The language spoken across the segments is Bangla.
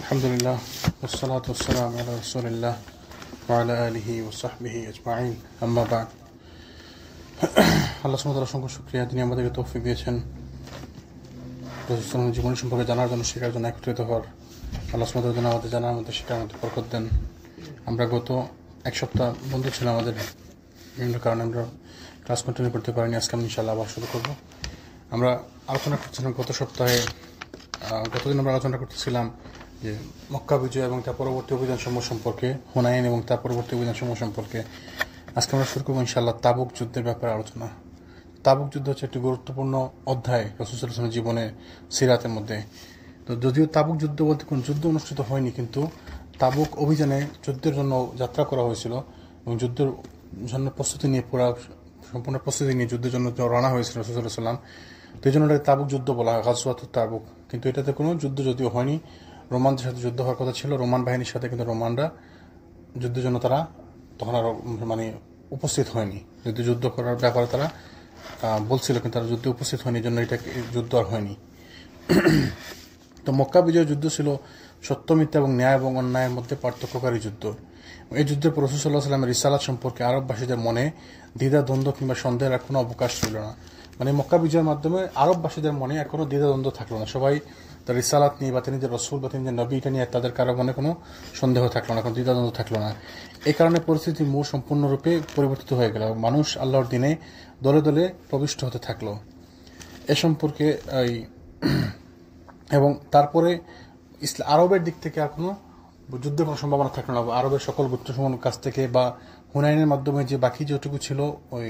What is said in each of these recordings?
আলহামদুলিল্লাহ ওয়াসসালাতু ওয়াসসালামু আলা রাসূলিল্লাহ ওয়া আলা আলিহি ওয়া সাহবিহি আজমাইন আম্মা বা'দ। আল্লাহ সুবহানাহু ওয়া তাআলার অসংখ্য শুকরিয়া, তিনি আমাদেরকে তৌফিক দিয়েছেন রাসূল সাল্লাল্লাহু আলাইহি ওয়াসাল্লামের জীবন সম্পর্কে জানার জন্য, শেখার জন্য, একত্রিত হওয়ার। আল্লাহ সুবহানাহু ওয়া তাআলা আমাদের জানার মধ্যে শেখার মধ্যে বরকত দেন। আমরা গত এক সপ্তাহ বন্ধ ছিল আমাদের, বিভিন্ন কারণে আমরা ক্লাস কন্টিনিউ করতে পারিনি। আজকে আমি ইনশাআল্লাহ আবার শুরু করবো। আমরা আলোচনা করছিলাম গতদিন আমরা আলোচনা করতেছিলাম যে মক্কা বিজয় এবং তার পরবর্তী অভিযান সমূহ সম্পর্কে, হুনাইন এবং তার পরবর্তী অভিযান সমূহ সম্পর্কে। আজকে আমরা শুরু করবো ইনশাআল্লাহ তাবুক যুদ্ধের ব্যাপারে আলোচনা। তাবুক যুদ্ধ হচ্ছে একটি গুরুত্বপূর্ণ অধ্যায় রাসূল সাল্লাল্লাহু আলাইহি ওয়াসাল্লামের জীবনে, সিরাতের মধ্যে। তো যদিও তাবুক যুদ্ধ বলতে কোন যুদ্ধ অনুষ্ঠিত হয়নি, কিন্তু তাবুক অভিযানে যুদ্ধের জন্য যাত্রা করা হয়েছিল এবং যুদ্ধের জন্য প্রস্তুতি নিয়ে, সম্পূর্ণ প্রস্তুতি নিয়ে যুদ্ধের জন্য রওনা হয়েছিল রাসূল সাল্লাল্লাহু আলাইহি ওয়াসাল্লাম। তো এই জন্য এটাকে তাবুক যুদ্ধ বলা হয়, গাজওয়াতুত তাবুক। কিন্তু এটাতে কোনো যুদ্ধ যদিও হয়নি, রোমানদের সাথে যুদ্ধ হওয়ার কথা ছিল, রোমান বাহিনীর সাথে, কিন্তু রোমানরা যুদ্ধের জন্য তারা তখন আরো উপস্থিত হয়নি। যুদ্ধ করার ব্যাপারে তারা বলছিল, কিন্তু তারা যুদ্ধে উপস্থিত হয়নি, এই জন্য এটা যুদ্ধ আর হয়নি। তো মক্কা বিজয় যুদ্ধ ছিল সত্য মিথ্যা এবং ন্যায় এবং অন্যায়ের মধ্যে পার্থক্যকারী যুদ্ধ। এই যুদ্ধের পর রাসূল সাল্লাল্লাহু আলাইহি ওয়াসাল্লামের রিসালাত সম্পর্কে আরববাসীদের মনে দ্বিধা দ্বন্দ্ব কিংবা সন্দেহের আর কোনো অবকাশ ছিল না। মক্কা বিজয়ের মাধ্যমে আরববাসীদের মনে আর কোনো দ্বিধা দ্বন্দ্ব থাকলো না। সবাই তার রিসালাত নিয়ে বা তিনি যে রসুল বা তিনি যে নবী, এটা নিয়ে তাদের কারো মনে কোনো সন্দেহ থাকলো না, কোনো দ্বিধা দ্বন্দ্ব থাকলো না। এই কারণে পরিস্থিতির মোড় সম্পূর্ণরূপে পরিবর্তিত হয়ে গেল। মানুষ আল্লাহর দিনে দলে দলে প্রবিষ্ট হতে থাকলো। এ সম্পর্কে এবং তারপরে আরবের দিক থেকে আর কোনো যুদ্ধের কোনো সম্ভাবনা থাকলো না। আরবের সকল গোত্রসমূহের কাছ থেকে বা হুনাইনের মাধ্যমে যে বাকি যেটুকু ছিল, ওই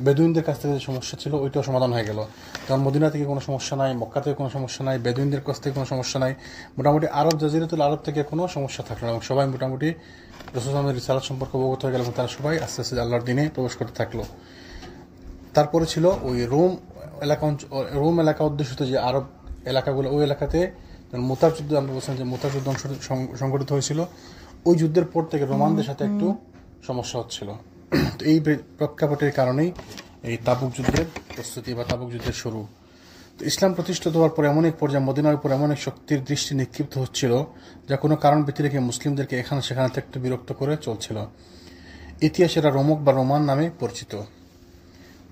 বেদুইনদের কাছ থেকে যে সমস্যা ছিল, ওইটাও সমাধান হয়ে গেল। কারণ মদিনা থেকে কোনো সমস্যা নাই, মক্কা থেকে কোনো সমস্যা নাই, বেদুইনদের কাছ থেকে কোনো সমস্যা নাই, মোটামুটি আরব জাজিরাতুল আরব থেকে কোনো সমস্যা থাকলো না এবং সবাই মোটামুটি রাসূল সাল্লাল্লাহু আলাইহি ওয়াসাল্লামের রিসালাত সম্পর্কে অবগত হয়ে গেল এবং তারা সবাই আস্তে আস্তে আল্লাহর দিনে প্রবেশ করতে থাকলো। তারপরে ছিল ওই রোম এলাকা অধ্যুষিত যে আরব এলাকাগুলো, ওই এলাকাতে মুতার যুদ্ধ, আমরা বলছিলাম যে মুতার যুদ্ধ সংঘটিত হয়েছিল। ওই যুদ্ধের পর থেকে রোমানদের সাথে একটু সমস্যা হচ্ছিল। তো এই প্রেক্ষাপটের কারণেই এই তাবুক যুদ্ধের প্রস্তুতি বা তাবুক যুদ্ধের শুরু। তো ইসলাম প্রতিষ্ঠিত হওয়ার পর এমন এক পর্যায়ে মদিনার উপর এমন এক শক্তির দৃষ্টি নিক্ষিপ্ত হচ্ছিল, যা কোনো কারণ ব্যতি রেখে মুসলিমদেরকে এখানে সেখানে থেকে বিরক্ত করে চলছিল। ইতিহাসেরা রোমক বা রোমান নামে পরিচিত।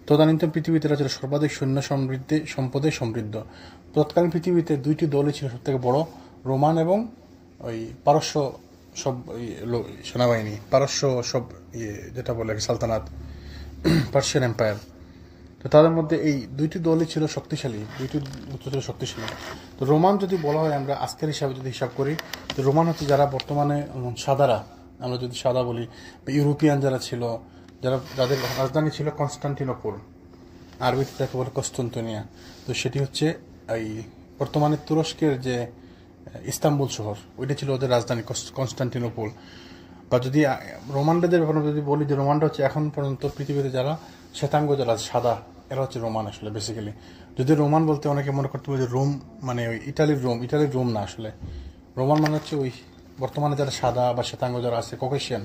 তদানীন্তন পৃথিবীতে এরা ছিল সর্বাধিক সৈন্য সম্পদে সমৃদ্ধ। তৎকালীন পৃথিবীতে দুইটি দলই ছিল সব থেকে বড়, রোমান এবং ওই পারস্য সব সেনাবাহিনী, পারস্য সব যেটা বলে সালতানাত, পার্সিয়ান এম্পায়ার। তো তাদের মধ্যে এই দুইটি দলই ছিল শক্তিশালী, তো রোমান যদি বলা হয়, আমরা আজকের হিসাবে যদি হিসাব করি, তো রোমান হচ্ছে যারা বর্তমানে সাদারা, আমরা যদি সাদা বলি, ইউরোপিয়ান যারা ছিল, যাদের রাজধানী ছিল কনস্টান্টিনোপল, আরবিতে তাকে বলে কস্তন্তনিয়া। তো সেটি হচ্ছে এই বর্তমানে তুরস্কের যে ইস্তাম্বুল শহর, ওইটা ছিল ওদের রাজধানী কনস্টান্টিনোপল। বা যদি রোমানদের ব্যাপারে যদি বলি, যে রোমানরা হচ্ছে এখন পর্যন্ত পৃথিবীতে যারা শ্বেতাঙ্গ, যারা সাদা, এরা হচ্ছে রোমান আসলে বেসিক্যালি। যদি রোমান বলতে অনেকে মনে করতে হবে যে রোম মানে ওই ইটালির রোম না, আসলে রোমান মানে হচ্ছে ওই বর্তমানে যারা সাদা বা শ্বেতাঙ্গ যারা আছে, ককেশিয়ান,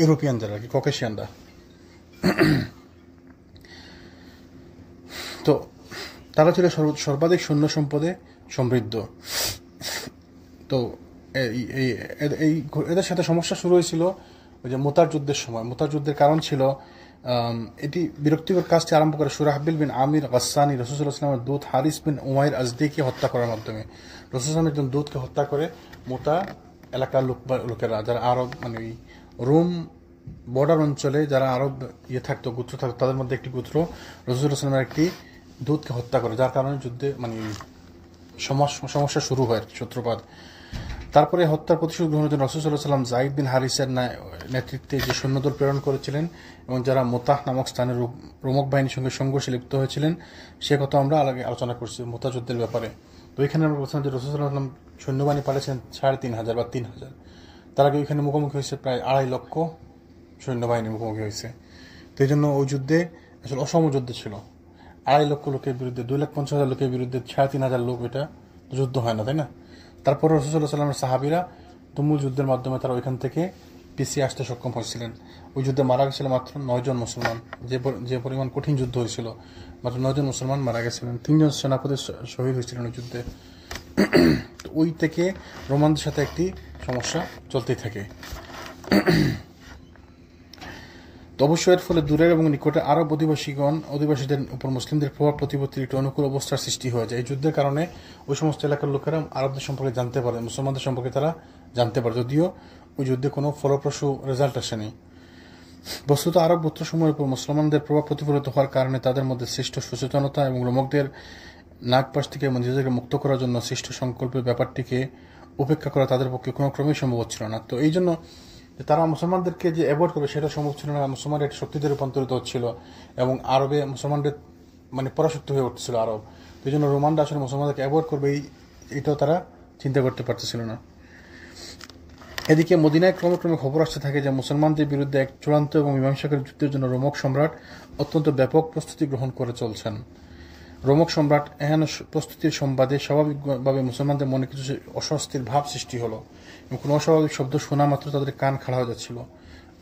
ইউরোপিয়ান যারা, কি ককেশিয়ানরা। তো তারা ছিল সর্বাধিক সৈন্য সম্পদে সমৃদ্ধ। তো এদের সাথে সমস্যা শুরু হয়েছিল ওই যে মুতার যুদ্ধের সময়। মুতার যুদ্ধের কারণ ছিল, এটি বিরক্তিকর কাজটি আরম্ভ করে সুরাহবিল বিন আমির গাসসানি রাসূল সাল্লাল্লাহু আলাইহি ওয়াসাল্লামের দূত হারিস বিন উমাইর আজদিকে হত্যা করার মাধ্যমে। রাসূল সাল্লাল্লাহু আলাইহি ওয়াসাল্লাম একজন দূতকে হত্যা করে মুতা এলাকার লোকেরা, যারা আরব ওই রোম বর্ডার অঞ্চলে যারা আরব থাকতো, গোত্র থাকতো, তাদের মধ্যে একটি গোত্র রাসূল সাল্লাল্লাহু আলাইহি ওয়াসাল্লামের একটি দূতকে হত্যা করে, যার কারণে যুদ্ধে সমস্যা শুরু হয়, সূত্রপাত। তারপরে হত্যার প্রতিশোধ গ্রহণের জন্য রাসূল সাল্লাল্লাহু আলাইহি ওয়াসাল্লাম যায়েদ বিন হারিসের নেতৃত্বে যে সৈন্যদল প্রেরণ করেছিলেন এবং যারা মোতাহ নামক স্থানে রোমক বাহিনীর সঙ্গে সংঘর্ষে লিপ্ত হয়েছিলেন, সে কথা আমরা আগে আলোচনা করছি মোতা যুদ্ধের ব্যাপারে। তো এখানে আমরা বলছিলাম যে রাসূল সাল্লাল্লাহু আলাইহি ওয়াসাল্লাম সৈন্যবাহিনী পাঠিয়েছেন ৩,৫০০ বা ৩,০০০। তার আগে ওইখানে মুখোমুখি হয়েছে প্রায় ২.৫ লক্ষ সৈন্যবাহিনী মুখোমুখি হয়েছে। তো এই জন্য ওই যুদ্ধে আসলে অসম যুদ্ধ ছিল। ২.৫ লক্ষ লোকের বিরুদ্ধে ২,৫০,০০০ লোকের বিরুদ্ধে ৩,৫০০ লোক, এটা যুদ্ধ হয় না, তাই না? তারপর রাসূল সাল্লাল্লাহু আলাইহি ওয়াসাল্লামের সাহাবীরা তুমুল যুদ্ধের মাধ্যমে তারা ওইখান থেকে পিছিয়ে আসতে সক্ষম হয়েছিলেন। ওই যুদ্ধে মারা গেছিল মাত্র ৯ জন মুসলমান। যে পরিমাণ কঠিন যুদ্ধ হয়েছিল, মাত্র ৯ জন মুসলমান মারা গেছিলেন। ৩ জন সেনাপতি শহীদ হয়েছিলেন ওই যুদ্ধে। তো ওই থেকে রোমানদের সাথে একটি সমস্যা চলতেই থাকে। তো অবশ্যই এর ফলে দূরের এবং নিকটে আরব অধিবাসীদের উপর মুসলিমদের প্রভাব প্রতিপত্তির একটি অনুকূল অবস্থার সৃষ্টি হয়ে যায়। এই যুদ্ধের কারণে ওই সমস্ত এলাকার লোকেরা আরবদের সম্পর্কে জানতে পারে, মুসলমানদের সম্পর্কে তারা জানতে পারে, যদিও ওই যুদ্ধে কোনো ফলপ্রসূ রেজাল্ট আসেনি। বস্তুত আরব গোত্রসমূহের উপর মুসলমানদের প্রভাব প্রতিফলিত হওয়ার কারণে তাদের মধ্যে সৃষ্ট সচেতনতা এবং রোমকদের নাগপাশ থেকে নিজেদেরকে মুক্ত করার জন্য সৃষ্ট সংকল্পের ব্যাপারটিকে উপেক্ষা করা তাদের পক্ষে কোনো ক্রমেই সম্ভব হচ্ছিল না। তো এই জন্য তারা মুসলমানদেরকে যে অ্যাভয়েড করবে সেটা সম্ভব ছিল না। মুসলমানদের একটি শক্তিতে রূপান্তরিত হচ্ছিল এবং আরবে মুসলমানদের পরাশক্তি হয়ে উঠছিল আরব। তো এই জন্য রোমানরা আসলে মুসলমানদেরকে অ্যাভয়েড করবে এটাও তারা চিন্তা করতে পারতেছিল না। এদিকে মদিনায় ক্রমে ক্রমে খবর আসতে থাকে যে মুসলমানদের বিরুদ্ধে এক চূড়ান্ত এবং মীমাংসাকারী যুদ্ধের জন্য রোমক সম্রাট অত্যন্ত ব্যাপক প্রস্তুতি গ্রহণ করে চলছেন। রোমক সম্রাট এহেন প্রস্তুতির সংবাদে স্বাভাবিকভাবে মুসলমানদের মনে কিছু অস্বস্তির ভাব সৃষ্টি হলো এবং কোনো অস্বাভাবিক শব্দ শোনা মাত্র তাদের কান খাড়া হয়ে যাচ্ছিল।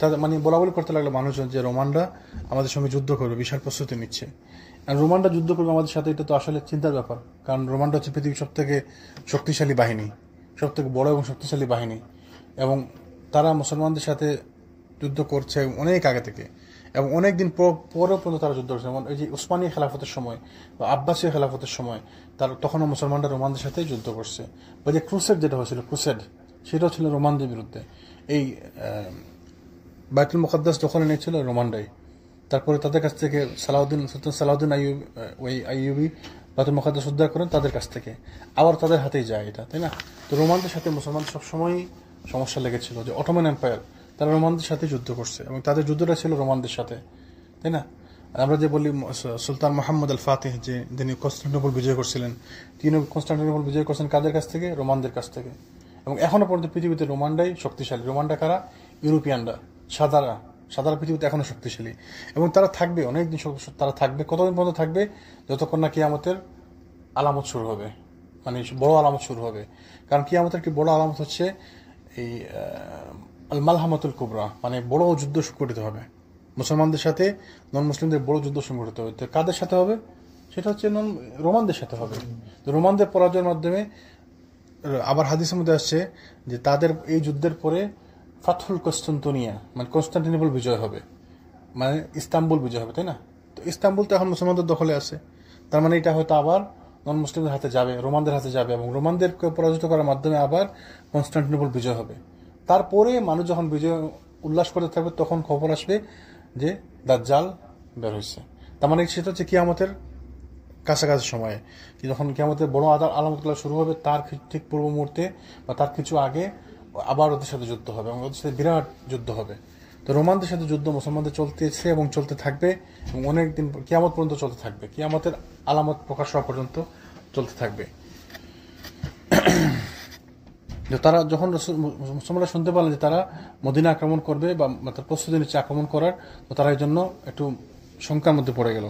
তাদের বলা বলি করতে লাগলো মানুষজন যে রোমানরা আমাদের সঙ্গে যুদ্ধ করবে, বিশাল প্রস্তুতি নিচ্ছে। আর রোমানরা যুদ্ধ করবে আমাদের সাথে, এটা তো আসলে চিন্তার ব্যাপার, কারণ রোমানরা হচ্ছে পৃথিবীর সব থেকে শক্তিশালী বাহিনী, সব থেকে বড় এবং শক্তিশালী বাহিনী, এবং তারা মুসলমানদের সাথে যুদ্ধ করছে অনেক আগে থেকে এবং অনেক দিন পরেও পর্যন্ত তারা যুদ্ধ করছে। যেমন এই যে উসমানীয় খেলাফতের সময় বা আব্বাসীয় খেলাফতের সময় তখনও মুসলমানরা রোমানদের সাথে যুদ্ধ করছে। বা যে ক্রুসেড যেটা হয়েছিল, ক্রুসেড, সেটাও ছিল রোমানদের বিরুদ্ধে। এই বাইতুল মুকাদ্দাস দখলে নিয়েছিল রোমানরাই। তারপরে তাদের কাছ থেকে সুলতান সালাউদ্দিন আইয়ুবী বাইতুল মুকাদ্দাস উদ্ধার করেন তাদের কাছ থেকে, আবার তাদের হাতেই যায় এটা, তাই না? তো রোমানদের সাথে মুসলমানদের সবসময়ই সমস্যা লেগেছিল যে অটোমান এম্পায়ার তারা রোমানদের সাথে যুদ্ধ করছে এবং তাদের যুদ্ধটা ছিল রোমানদের সাথে, তাই না? আমরা যে বলি সুলতান মোহাম্মদ আল ফাতিহ যিনি কনস্টান্টিনোপল বিজয় করছিলেন, তিনি কনস্টান্টিনোপল বিজয় করছেন কাদের কাছ থেকে? রোমানদের কাছ থেকে। এবং এখনো পর্যন্ত পৃথিবীতে রোমানরাই শক্তিশালী। রোমানরা কারা? ইউরোপিয়ানরা, সাদারা পৃথিবীতে এখনো শক্তিশালী এবং তারা থাকবে অনেকদিন। তারা থাকবে কতদিন পর্যন্ত থাকবে? যতক্ষণ না কিয়ামতের আলামত শুরু হবে, বড় আলামত শুরু হবে। কারণ কিয়ামতের একটি বড় আলামত হচ্ছে এই আল মালহামাতুল কুবরা, বড় যুদ্ধ সংঘটিত হবে মুসলমানদের সাথে, নন মুসলিমদের বড় যুদ্ধ সংঘটিত হবে। তো কাদের সাথে হবে? সেটা হচ্ছে রোমানদের সাথে হবে। তো রোমানদের পরাজয়ের মাধ্যমে আবার হাদিসের মধ্যে আসছে যে তাদের এই যুদ্ধের পরে ফাতহুল কনস্তান্তিনিয়া, কনস্টান্টিনোপল বিজয় হবে, ইস্তাম্বুল বিজয় হবে, তাই না? তো ইস্তাম্বুল তো এখন মুসলমানদের দখলে আছে। তার এটা হয়তো আবার নন মুসলিমদের হাতে যাবে, রোমানদের হাতে যাবে এবং রোমানদেরকে পরাজিত করার মাধ্যমে আবার কনস্টান্টিনোপল বিজয় হবে। তারপরে মানুষ যখন বিজয় উল্লাস করতে থাকবে তখন খবর আসবে যে দাজ্জাল বের হয়েছে। তার সেটা হচ্ছে কিয়ামতের কাছাকাছি সময়ে, যখন কিয়ামতের বড় আলামতগুলো শুরু হবে তার ঠিক পূর্ব মুহূর্তে বা তার কিছু আগে আবার ওদের সাথে যুদ্ধ হবে এবং ওদের সাথে বিরাট যুদ্ধ হবে। তো রোমানদের সাথে যুদ্ধ মুসলমানদের চলতেছে এবং চলতে থাকবে এবং অনেক দিন কিয়ামত পর্যন্ত চলতে থাকবে, কিয়ামতের আলামত প্রকাশ হওয়া পর্যন্ত চলতে থাকবে। তারা যখন মুসলমানরা শুনতে পারলেন যে তারা মদিনা আক্রমণ করবে বা তার প্রস্তুতি নিচ্ছে আক্রমণ করার, তো তারা এই জন্য একটু শঙ্কার মধ্যে পড়ে গেল।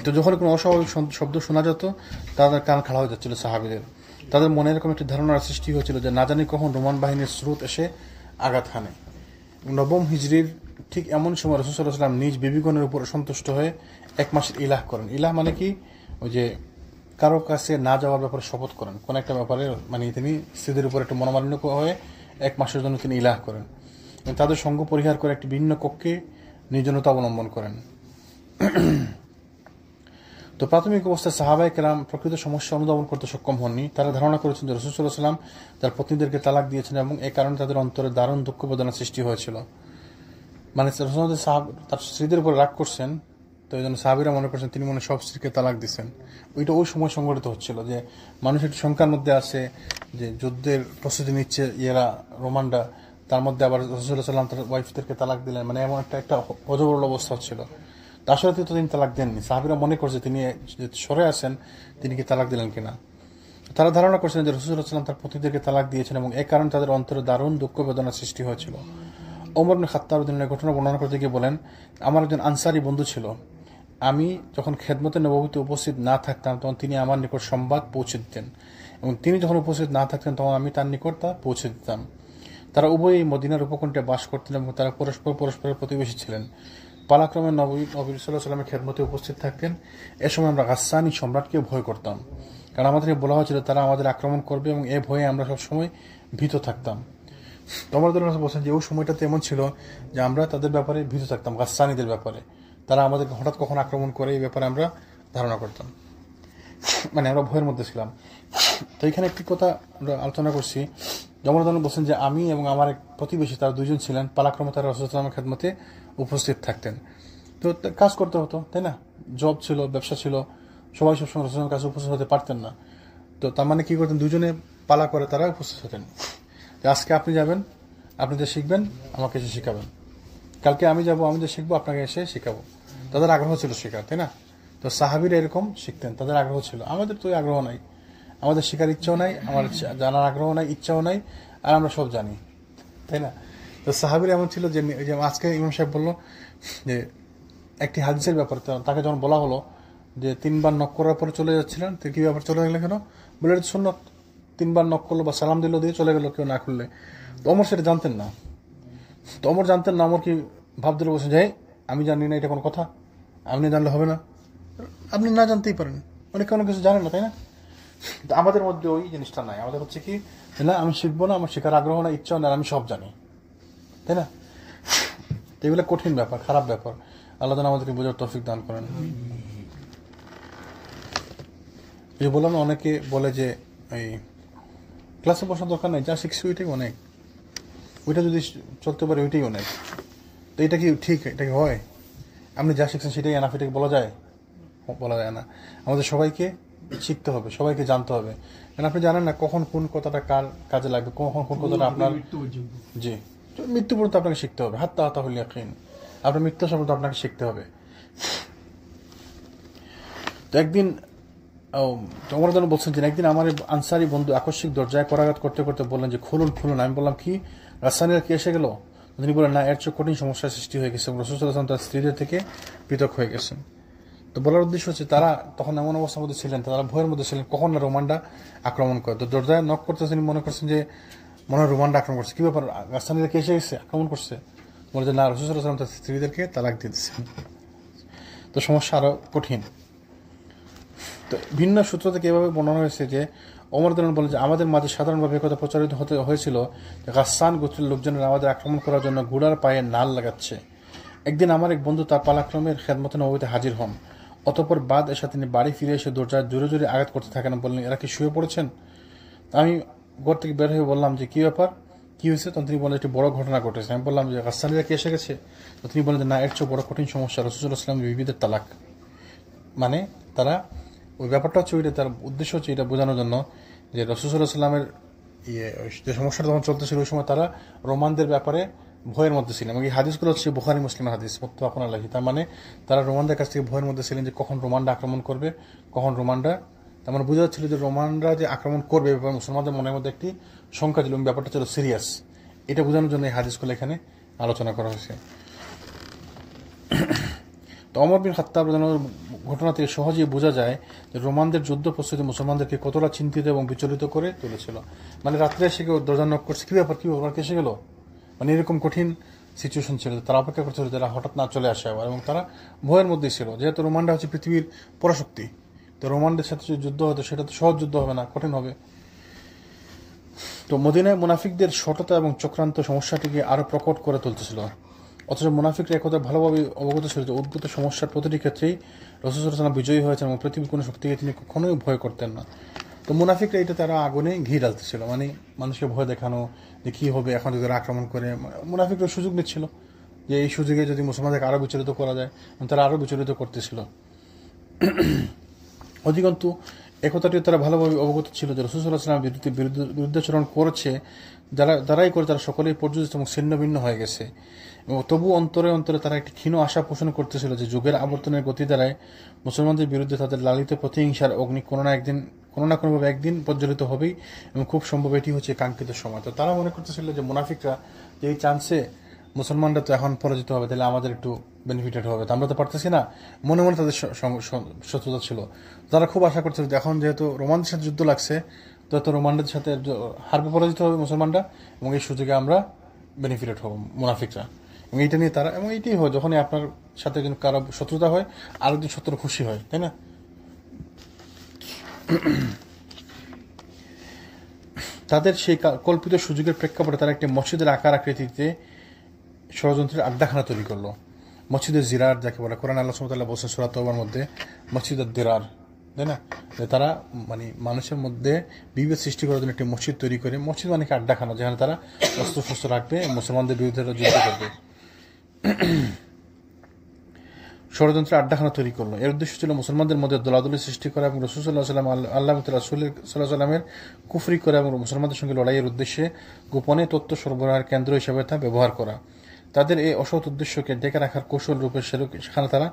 তো যখন কোনো অস্বাভাবিক শব্দ শোনা যেত তাদের কান খাড়া হয়ে যাচ্ছিল সাহাবীদের। তাদের মনে এরকম একটি ধারণার সৃষ্টি হয়েছিল যে না জানি কখন রোমান বাহিনীর স্রোত এসে আঘাত হানে। নবম হিজরির ঠিক এমন সময় রাসূল সাল্লাল্লাহু আলাইহি ওয়াসাল্লাম নিজ বিবিগণের উপর সন্তুষ্ট হয়ে 1 মাসের ইলাহ করেন। ইলাহ কি? ওই যে কারো কাছে না যাওয়ার ব্যাপারে শপথ করেন, কোন একটা ব্যাপারে তিনি স্ত্রীদের উপর একটু মনোমালিন্য হয়ে 1 মাসের জন্য তিনি ইলাহ করেন এবং তাদের সঙ্গ পরিহার করে একটি ভিন্ন কক্ষে নির্জনতা অবলম্বন করেন। তো প্রাথমিক অবস্থায় সাহাবায়ে কেরাম প্রকৃত সমস্যা অনুধাবন করতে সক্ষম হননি। তারা ধারণা করেছেন যে রাসূল সাল্লাল্লাহু আলাইহি ওয়াসাল্লাম তার পত্নীদেরকে তালাক দিয়েছেন এবং এই কারণে তাদের অন্তরে দারুণ দুঃখ বেদনার সৃষ্টি হয়েছিল। তার স্ত্রীদের উপর রাগ করছেন, তো এই জন্য সাহাবীরা মনে করছেন তিনি সব স্ত্রীকে তালাক দিচ্ছেন। ওইটা ওই সময় সংঘটিত হচ্ছিল যে মানুষ একটু শঙ্কার মধ্যে আছে যে যুদ্ধের প্রস্তুতি নিচ্ছে রোমানরা, তার মধ্যে আবার রাসূল সাল্লাল্লাহু আলাইহি ওয়াসাল্লাম তার ওয়াইফদেরকে তালাক দিলেন, এমন একটা অজগর অবস্থা হচ্ছিল। আসলে তো তিনি তালাক দেননি। সাহাবীরা মনে করছে তিনি সরে আসেন, তিনি কি তালাক দিলেন কিনা। তারা ধারণা করছেন যে রাসূল সাল্লাল্লাহু আলাইহি ওয়াসাল্লাম তার পতিদেরকে তালাক দিয়েছেন এবং এই কারণে তাদের অন্তরে দারুণ দুঃখ বেদনার সৃষ্টি হয়েছিল। ওমর ইবনে খাত্তাব রাদিয়াল্লাহু ঘটনা বর্ণনা করতে গিয়ে বলেন, আমার একজন আনসারী বন্ধু ছিল, আমি যখন খেদমতে নববীতে উপস্থিত না থাকতাম তখন তিনি আমার নিকট সংবাদ পৌঁছে দিতেন এবং তিনি যখন উপস্থিত না থাকতেন তখন আমি তার নিকট তা পৌঁছে দিতাম। তারা উভয়ই মদিনার উপকণ্ঠে বাস করতেন এবং তারা পরস্পরের প্রতিবেশী ছিলেন। পালাক্রমে নবী সাল্লাল্লাহু আলাইহি ওয়াসাল্লামের খেদমতে উপস্থিত থাকতেন। এ সময় আমরা গাসসানী সম্রাটকে ভয় করতাম, কারণ আমাদেরকে বলা হয়েছিল তারা আমাদের আক্রমণ করবে এবং এ ভয়ে আমরা সবসময় ভীত থাকতাম। তোমার বলছেন যে ওই সময়টাতে এমন ছিল যে আমরা তাদের ব্যাপারে ভীত থাকতাম, গাসসানীদের ব্যাপারে। তারা আমাদেরকে হঠাৎ কখন আক্রমণ করে এই ব্যাপারে আমরা ধারণা করতাম, মানে আমরা ভয়ের মধ্যে ছিলাম। তো এখানে একটি কথা আমরা আলোচনা করছি। জমর বলছেন যে আমি এবং আমার এক প্রতিবেশী, তারা দুইজন ছিলেন, পালাক্রমে তারা রাসূলুল্লাহ সাল্লাল্লাহু আলাইহি ওয়াসাল্লামের খেদমতে উপস্থিত থাকতেন। তো কাজ করতে হতো, তাই না? জব ছিল, ব্যবসা ছিল, সবাই সবসময় রাসূলের কাছে উপস্থিত হতে পারতেন না। তো তার মানে কি করতেন, দুজনে পালা করে তারা উপস্থিত হতেন। আজকে আপনি যাবেন, আপনি যে শিখবেন, আমাকে এসে শিখাবেন। কালকে আমি যাব, আমি যে শিখবো, আপনাকে এসে শিখাবো। তাদের আগ্রহ ছিল শেখার, তাই না? তো সাহাবীরা এরকম শিখতেন, তাদের আগ্রহ ছিল। আমাদের তো আগ্রহ নাই, আমাদের শেখার ইচ্ছাও নাই, আমার জানার আগ্রহ নাই, ইচ্ছাও নাই, আর আমরা সব জানি, তাই না? তো সাহাবীরা এমন ছিল যে আজকে ইমাম সাহেব বললো যে একটি হাদিসের ব্যাপারে, তাকে যখন বলা হলো যে 3 বার নক করার পরে চলে যাচ্ছিলেন, তো কি ব্যাপার চলে গেলেন কেন? বলে এটা সুন্নত, 3 বার নক করলো বা সালাম দিল, দিয়ে চলে গেল কেউ না খুললে। তো ওমর সেটা জানতেন না। তো ওমর জানতেন না, ওমর কি ভাবতে বলছেন যে আমি জানি না, এটা কোনো কথা, আপনি জানলে হবে না? আপনি না জানতেই পারেন, অনেকে অনেক কিছু জানেন না, তাই না? কিন্তু আমাদের মধ্যে ওই জিনিসটা নাই। আমাদের হচ্ছে কি, না আমি শিখবো না, আমার শেখার আগ্রহ না, ইচ্ছাও না, আমি সব জানি, তাই না? এগুলো কঠিন ব্যাপার, খারাপ ব্যাপার। আল্লাহ যেন আমাদেরকে বোঝার তৌফিক দান করেন। এই যে বললাম, অনেকে বলে যে এই ক্লাসে বসার দরকার নেই, যা শিখছি ওইটাই অনেক, ওইটা যদি চলতে পারে ওইটাই অনেক। তো এটা কি ঠিক? এটা কি হয়? আপনি যা শিখছেন সেটাই এনাফ, এটাকে বলা যায়? বলা যায় না। আমাদের সবাইকে শিখতে হবে, সবাইকে জানতে হবে। কারণ আপনি জানেন না কখন কোন কথাটা কার কাজে লাগবে, কখন কোন কথাটা আপনার, জি, মৃত্যু পর্যন্ত আপনাকে শিখতে হবে। হাত্তা তাহুল ইয়াকিন, আপনার মৃত্যু সম্পর্কে আপনাকে শিখতে হবে। তো একদিন ওমর যেন বলছেন যে একদিন আমার আনসারি বন্ধু আকস্মিক দরজায় করাঘাত করতে করতে বললেন যে খুলুন খুলুন। আমি বললাম কি, রাসায়নিক কি এসে গেল? তিনি বললেন না, এর চেয়ে কঠিন সমস্যার সৃষ্টি হয়ে গেছে এবং রাসূল সাল্লাল্লাহু আলাইহি ওয়াসাল্লাম তার স্ত্রীদের থেকে পৃথক হয়ে গেছেন। তো বলার উদ্দেশ্য হচ্ছে তারা তখন এমন অবস্থার মধ্যে ছিলেন, তারা ভয়ের মধ্যে ছিলেন কখন না রোমানরা আক্রমণ করে। তো দরজায় নক করতেছেন, মনে করছেন যে মনে হয় রোমানরা আক্রমণ করছে। কি ব্যাপার, রাসায়নিক এসে গেছে, আক্রমণ করছে? বলে যে না, রাসূল সাল্লাল্লাহু আলাইহি ওয়াসাল্লাম তার স্ত্রীদেরকে তালাক দিয়ে দিচ্ছেন। তো সমস্যা আরো কঠিন। তো ভিন্ন সূত্র থেকে এভাবে বর্ণনা হয়েছে যে ওমর রাদিয়াল্লাহু আনহু বলেন যে আমাদের মাঝে সাধারণভাবে কথা প্রচারিত হয়েছিল যে গাসসান গোত্রের লোকজনেরা আমাদের আক্রমণ করার জন্য ঘোড়ার পায়ে নাল লাগাচ্ছে। একদিন আমার এক বন্ধু তার পালাক্রমের খেদমতে নববীতে হাজির হন। অতঃপর বাদ এসে তিনি বাড়ি ফিরে এসে দরজায় জোরে জোরে আঘাত করতে থাকেন। বললেন, এরা কি শুয়ে পড়েছেন? আমি ঘর থেকে বের হয়ে বললাম যে কি ব্যাপার, কি হয়েছে? তখন তিনি বললেন একটি বড় ঘটনা ঘটেছে। আমি বললাম যে গাসসানিরা কি এসে গেছে? তো তিনি বললেন যে না, এর চেয়ে বড় কঠিন সমস্যা রাসূলুল্লাহ সাল্লাল্লাহু আলাইহি ওয়াসাল্লামের বিবিদের তালাক। মানে তারা ওই ব্যাপারটা হচ্ছে, ওইটা তার উদ্দেশ্য হচ্ছে এটা বোঝানোর জন্য যে রাসূলুল্লাহ সাল্লাল্লাহু আলাইহি ওয়াসাল্লামের যে সমস্যাটা তখন চলতেছিল, ওই সময় তারা রোমানদের ব্যাপারে ভয়ের মধ্যে ছিলেন। এবং এই হাদিসগুলো হচ্ছে বুখারী মুসলিমের হাদিস, মুত্তাফাকুন আলাইহি। তার মানে তারা রোমানদের কাছ থেকে ভয়ের মধ্যে ছিলেন যে কখন রোমানরা আক্রমণ করবে, কখন রোমানরা, তার মানে বোঝা যাচ্ছিল যে রোমানরা যে আক্রমণ করবে ব্যাপারে মুসলমানদের মনের মধ্যে একটি শঙ্কা ছিল, ব্যাপারটা ছিল সিরিয়াস। এটা বোঝানোর জন্য এই হাদিসগুলো এখানে আলোচনা করা হয়েছে। তো ওমর বিন খাত্তাব রাদিয়াল্লাহু আনহু ঘটনা থেকে সহজেই বোঝা যায় যে রোমানদের যুদ্ধ প্রস্তুতি মুসলমানদেরকে কতটা চিন্তিত এবং বিচলিত করে তুলেছিল। মানে রাত্রে এসে কেউ দরজা নক করছে, কি ব্যাপার, কি ব্যাপার, এসে গেল, মানে এরকম কঠিন সিচুয়েশন ছিল। তারা অপেক্ষা করছিল যারা হঠাৎ না চলে আসে আবার, এবং তারা ভয়ের মধ্যেই ছিল। যেহেতু রোমানরা হচ্ছে পৃথিবীর পরাশক্তি, তো রোমানদের সাথে যদি যুদ্ধ হতো সেটা তো সহজ যুদ্ধ হবে না, কঠিন হবে। তো মদিনায় মুনাফিকদের সততা এবং চক্রান্ত সমস্যাটিকে আরো প্রকট করে তুলতেছিল। অথচ মুনাফিকরা একথা ভালোভাবে অবগত ছিল যে উদ্ভূত সমস্যার প্রতিটি ক্ষেত্রেই রাসূল সাল্লাল্লাহু আলাইহি ওয়াসাল্লাম বিজয়ী হয়েছেন এবং পৃথিবীর কোনো শক্তিকে তিনি কখনোই ভয় করতেন না। তো মুনাফিকরা এটা তারা আগুনে ঘি ঢালতেছিল, মানে মানুষকে ভয় দেখানো যে কি হবে এখন যদি আক্রমণ করে। মুনাফিকরা সুযোগ নিচ্ছিল যে এই সুযোগে যদি মুসলমানদেরকে আরো বিচলিত করা যায়, তারা আরো বিচলিত করতেছিল। অধিকন্তু একথাটি তারা ভালোভাবে অবগত ছিল যে রাসূল সাল্লাল্লাহু আলাইহি ওয়াসাল্লাম বিরুদ্ধাচরণ করেছে, যারাই করে তারা সকলেই পর্যুদস্ত এবং ছিন্ন ভিন্ন হয়ে গেছে। এবং তবু অন্তরে অন্তরে তারা একটি ক্ষীণ আশা পোষণ করতেছিল যে যুগের আবর্তনের গতি দ্বারাই মুসলমানদের বিরুদ্ধে তাদের লালিত প্রতিহিংসার অগ্নি কোনো না কোনোভাবে একদিন প্রজ্বলিত হবেই, এবং খুব সম্ভব এটি হচ্ছে কাঙ্ক্ষিত সময়। তো তারা মনে করতেছিল যে মুনাফিকরা যে এই চান্সে মুসলমানরা তো এখন পরাজিত হবে, তাহলে আমাদের একটু বেনিফিটেড হবে, তো আমরা তো পারতেছি না, মনে মনে তাদের শত্রুতা ছিল। তারা খুব আশা করছিল যে এখন যেহেতু রোমানদের সাথে যুদ্ধ লাগছে, তো রোমানদের সাথে হারবে, পরাজিত হবে মুসলমানরা, এবং এই সুযোগে আমরা বেনিফিটেড হব মুনাফিকরা। এবং এইটা নিয়ে তারা, এবং এইটাই হয় যখনই আপনার সাথে কারো শত্রুতা হয়, আরেকজন শত্রু খুশি হয়, তাই না? তাদের সেই কল্পিত সুযোগের প্রেক্ষাপটে তারা একটি মসজিদের আকার আকৃতিতে ষড়যন্ত্রের আড্ডাখানা তৈরি করলো। মসজিদের জিরার যাকে বলে, কোরআন আল্লাহ সুবহানাহু ওয়া তাআলা বলছেন সূরা তওবার মধ্যে মসজিদের দিরার, তাই না? তারা মানে মানুষের মধ্যে বিভেদ সৃষ্টি করার জন্য একটি মসজিদ তৈরি করে, মসজিদ মানে কি আড্ডাখানা, যেখানে তারা অস্ত্র শস্ত্র রাখবে, মুসলমানদের বিরুদ্ধে যুদ্ধ করবে, ষড়যন্ত্রের আড্ডাখানা তৈরি করলো। এর উদ্দেশ্য ছিল মুসলমানদের মধ্যে দলাদলি সৃষ্টি করা এবং রাসূল সাল্লাল্লাহু আলাইহি ওয়াসাল্লাম আল্লাহ রাসূল সাল্লাল্লাহু আলাইহি ওয়াসাল্লামের কুফরি করা এবং মুসলমানদের সঙ্গে লড়াইয়ের উদ্দেশ্যে গোপনে তথ্য সরবরাহের কেন্দ্র হিসেবে তা ব্যবহার করা। তাদের এই অসৎ উদ্দেশ্যকে ডেকে রাখার কৌশল রূপে সেখানে তারা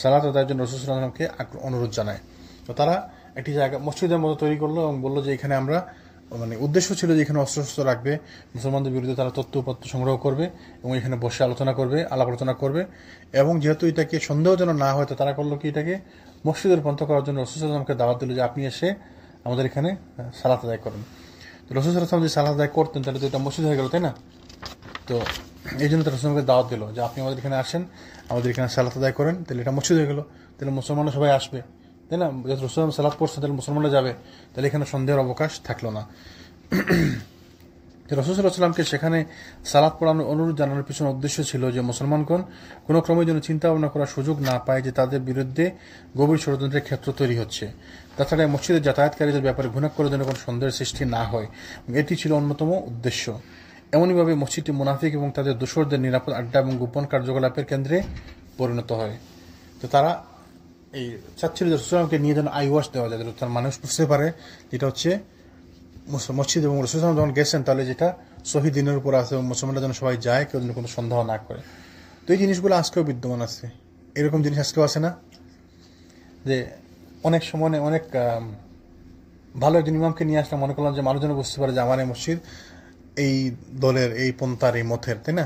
সালাত আদায়ের জন্য রাসূল সাল্লাল্লাহু আলাইহি ওয়াসাল্লামকে অনুরোধ জানায়। তো তারা একটি জায়গা মসজিদের মতো তৈরি করলো এবং বললো যে এখানে আমরা, মানে উদ্দেশ্য ছিল যে এখানে অস্ত্র শস্ত্র রাখবে, মুসলমানদের বিরুদ্ধে তারা তথ্য উপাত্ত সংগ্রহ করবে এবং এখানে বসে আলোচনা করবে, আলাপ আলোচনা করবে। এবং যেহেতু এটাকে সন্দেহজনক না হয়, তো তারা করলো কি, এটাকে মসজিদের পন্থা করার জন্য রাসূল সাল্লাল্লাহু আলাইহি ওয়াসাল্লামকে দাওয়াত দিল যে আপনি এসে আমাদের এখানে সালাত আদায় করেন। তো রাসূল সাল্লাল্লাহু আলাইহি ওয়াসাল্লাম যদি সালাত আদায় করতেন তাহলে তো এটা মসজিদ হয়ে গেল, তাই না? তো এই জন্য তারা রাসূলকে দাওয়াত দিল যে আপনি আমাদের এখানে আসেন, আমাদের এখানে সালাত আদায় করেন, তাহলে এটা মসজিদ হয়ে গেল, তাহলে মুসলমানরা সবাই আসবে, তাই না? যেহেতু রাসূল সালাত পড়ছেন তাহলে মুসলমানরা যাবে, তাহলে এখানে সন্দেহের অবকাশ থাকলো না। রাসূল সাল্লাল্লাহু আলাইহি ওয়াসাল্লামকে সেখানে সালাত পড়ানোর অনুরোধ জানানোর পিছনে উদ্দেশ্য ছিল যে মুসলমানগণ কোনো ক্রমে যেন চিন্তা ভাবনা করার সুযোগ না পায় যে তাদের বিরুদ্ধে গভীর ষড়যন্ত্রের ক্ষেত্র তৈরি হচ্ছে। তাছাড়া মসজিদে যাতায়াতকারীদের ব্যাপারে ঘুণাক্ষরের করার জন্য কোনো সন্দেহের সৃষ্টি না হয়, এটি ছিল অন্যতম উদ্দেশ্য। এমনইভাবে মসজিদটি মুনাফিক এবং তাদের দোসরদের নিরাপদ আড্ডা এবং গোপন কার্যকলাপের কেন্দ্রে পরিণত হয়। তো তারা এই চাচ্ছিল যে রাসূল সাল্লাল্লাহু আলাইহি ওয়াসাল্লামকে নিয়ে যেন আইওয়াশ দেওয়া যায়, যাতে তার মানুষ বুঝতে পারে যেটা হচ্ছে মসজিদ, এবং রাসূল সাল্লাল্লাহু আলাইহি ওয়াসাল্লাম যখন গেছেন তাহলে যেটা সহিহ দিনের উপর আছে এবং মুসলমানরা যেন সবাই যায়, কেউ যেন কোনো সন্দেহ না করে। তো এই জিনিসগুলো আজকেও বিদ্যমান আছে, এরকম জিনিস আজকেও আছে না, যে অনেক সময় অনেক ভালো একজন ইমামকে নিয়ে আসলাম, মনে করলাম যে মানুষ যেন বুঝতে পারে যে আমার এই মসজিদ এই দলের, এই পন্থার, এই মতের, তাই না?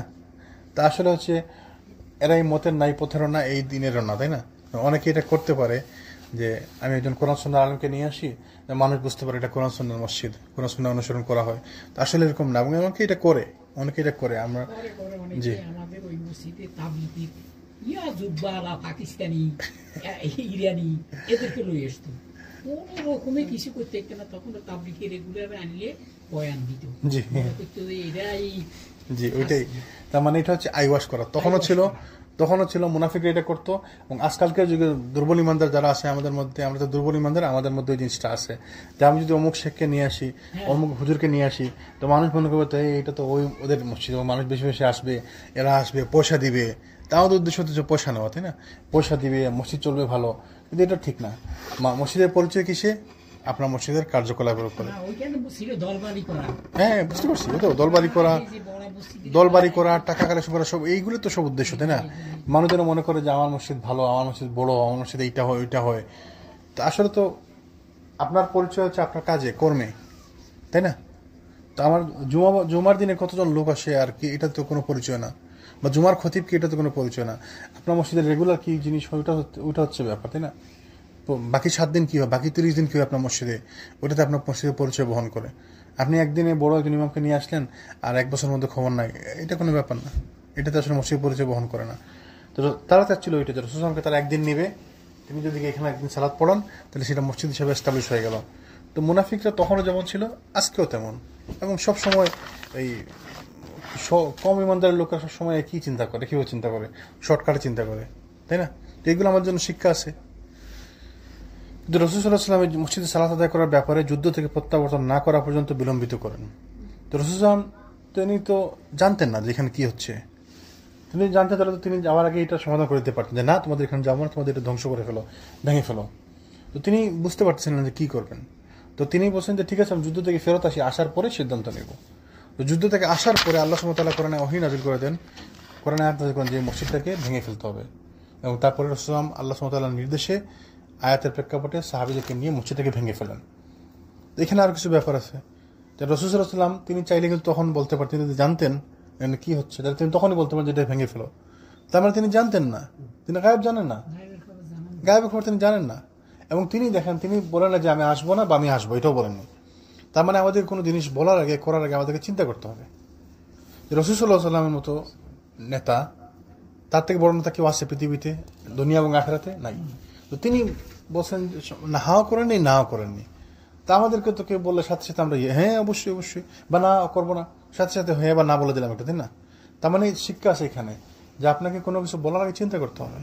তা আসলে হচ্ছে এরা এই মতের নাই, পথেরও না, এই দিনেরও না, তাই না? অনেকে এটা করতে পারে যে আমি একজন কোরআন সুন্নাহর আলেমকে নিয়ে আসি, মানুষ বুঝতে পারে এটা কোরআন সুন্নাহর মসজিদ, কোরআন সুন্নাহ অনুসরণ করা হয়। তা আসলে এরকম না, এবং এমনকি এটা করে, অনেকে এটা করে। আমরা জি আমাদের ওই মসজিদে তাবলিগি জুব্বালা পাকিস্তানি ইরানি এদেরকে লই আসতো, কোনো রকমে কিছু করতে একটা না, তখন তাবলিগি রেগুলার আনলে বয়ান দিত। জি এরাই জি ওইটাই, তার মানে এটা হচ্ছে আইওয়াশ করা। তখনও ছিল মুনাফিকরা এটা করতো, এবং আজকালকার যুগে দুর্বল ইমানদার যারা আছে আমাদের মধ্যে, আমরা তো দুর্বল ইমানদার, আমাদের মধ্যে ওই জিনিসটা আছে যে আমি যদি অমুক শেখকে নিয়ে আসি, অমুক হুজুরকে নিয়ে আসি, তো মানুষ মনে করবে তো এটা তো ওই ওদের মসজিদ, মানুষ বেশি বেশি আসবে, এরা আসবে, পয়সা দিবে। তা আমাদের উদ্দেশ্য হচ্ছে পয়সা নেওয়া, তাই না? পয়সা দিবে, মসজিদ চলবে ভালো, কিন্তু এটা ঠিক না। মসজিদের পরিচয় কিসে? আপনার মসজিদের কার্যকলাপের উপরে। হ্যাঁ বুঝতে পারছি, তো দলবাড়ি করা, টাকা কালেকশন করা, সব এইগুলো তো সব উদ্দেশ্য, তাই না? মানুষ যেন মনে করে যে আমার মসজিদ ভালো, আমার মসজিদ বড়, আমার মসজিদ এইটা হয় ওইটা হয়। তো আসলে তো আপনার পরিচয় হচ্ছে আপনার কাজে, কর্মে, তাই না? তো আমার জুমার দিনে কতজন লোক আসে আর কি, এটা তো কোনো পরিচয় না। বা জুমার খতিব কি, এটা তো কোনো পরিচয় না। আপনার মসজিদের রেগুলার কি জিনিস হয়, ওইটা হচ্ছে ব্যাপার, তাই না? তো বাকি 7 দিন কি হয়, বাকি 30 দিন কি হয় আপনার মসজিদে, ওটাতে আপনার মসজিদের পরিচয় বহন করে। আপনি একদিনে বড় একজন ইমামকে নিয়ে আসলেন আর 1 বছরের মধ্যে খবর নাই, এটা কোনো ব্যাপার না, এটাতে আসলে মসজিদ পরিচয় বহন করে না। তো তারা চাচ্ছিল ওইটা, যে রাসূল সাল্লাল্লাহু আলাইহি ওয়াসাল্লামকে তারা একদিন নেবে, তিনি যদি এখানে একদিন সালাত পড়ান তাহলে সেটা মসজিদ হিসেবে এস্টাবলিশ হয়ে গেল। তো মুনাফিকরা তখনও যেমন ছিল আজকেও তেমন, এবং সব সময় এই কম ইমানদারের লোকেরা সবসময় কি চিন্তা করে, কিভাবে চিন্তা করে, শর্টকাটে চিন্তা করে, তাই না? তো এগুলো আমার জন্য শিক্ষা আছে। কিন্তু রাসূল সাল্লাল্লাহু আলাইহি ওয়াসাল্লাম মসজিদে সালাত আদায় করার ব্যাপারে যুদ্ধ থেকে প্রত্যাবর্তন না করা পর্যন্ত বিলম্বিত করেন। তো রাসূল সাল্লাল্লাহু আলাইহি ওয়াসাল্লাম তিনি তো জানতেন না যে এখানে কি হচ্ছে, তিনি জানতেন তাহলে তো তিনি যাওয়ার আগে এটা সমাধান করে দিতে পারতেন যে না, তোমাদের এখানে যাবো না, তোমাদের এটা ধ্বংস করে ফেলো, ভেঙে ফেলো। তো তিনি বুঝতে পারতেছিলেন যে কি করবেন। তো তিনি বলছেন যে ঠিক আছে, আমি যুদ্ধ থেকে ফেরত আসার পরে সিদ্ধান্ত নেব। তো যুদ্ধ থেকে আসার পরে আল্লাহ সুবহানাহু ওয়া তাআলা কোরআনে ওহী নাযিল করে দেন, কোরআনে আয়াত নাযিল করেন যে মসজিদটাকে ভেঙে ফেলতে হবে। এবং তারপরে রাসূল সাল্লাল্লাহু আলাইহি ওয়াসাল্লাম আল্লাহ সুবহানাহু ওয়া তাআলার নির্দেশে আয়াতের প্রেক্ষাপটে সাহাবীদেরকে নিয়ে মসজিদটাকে ভেঙে ফেলেন। এখানে আর কিছু ব্যাপার আছে। রাসূল সাল্লাল্লাহু আলাইহি ওয়াসাল্লাম তিনি চাইলে কিন্তু তখন বলতে পারতেন, যদি জানতেন কি হচ্ছে তাহলে তিনি তখনই বলতে পারেন যে এটা ভেঙে ফেলো। তার মানে তিনি জানতেন না, তিনি গায়েব জানেন না, গায়েবের খবর তিনি জানেন না। এবং তিনি দেখেন, তিনি বলেন না যে আমি আসবো না বা আমি আসবো, এটাও বলেননি। তার মানে আমাদের কোনো জিনিস বলার আগে, করার আগে আমাদেরকে চিন্তা করতে হবে। রাসূল সাল্লাল্লাহু আলাইহি ওয়াসাল্লামের মতো নেতা, তার থেকে বড় নেতা কেউ আছে পৃথিবীতে, দুনিয়া এবং আখিরাতে? নাই। তো তিনি বলছেন না, হাও করেননি, নাও করেননি। তা আমাদেরকে তো কেউ বললে সাথে সাথে আমরা হ্যাঁ অবশ্যই অবশ্যই বা না করবো না, সাথে সাথে হ্যাঁ বা না বলে দিলাম একটা, তাই না? তার মানে শিক্ষা আছে এখানে যে আপনাকে কোনো কিছু বলার আগে চিন্তা করতে হবে।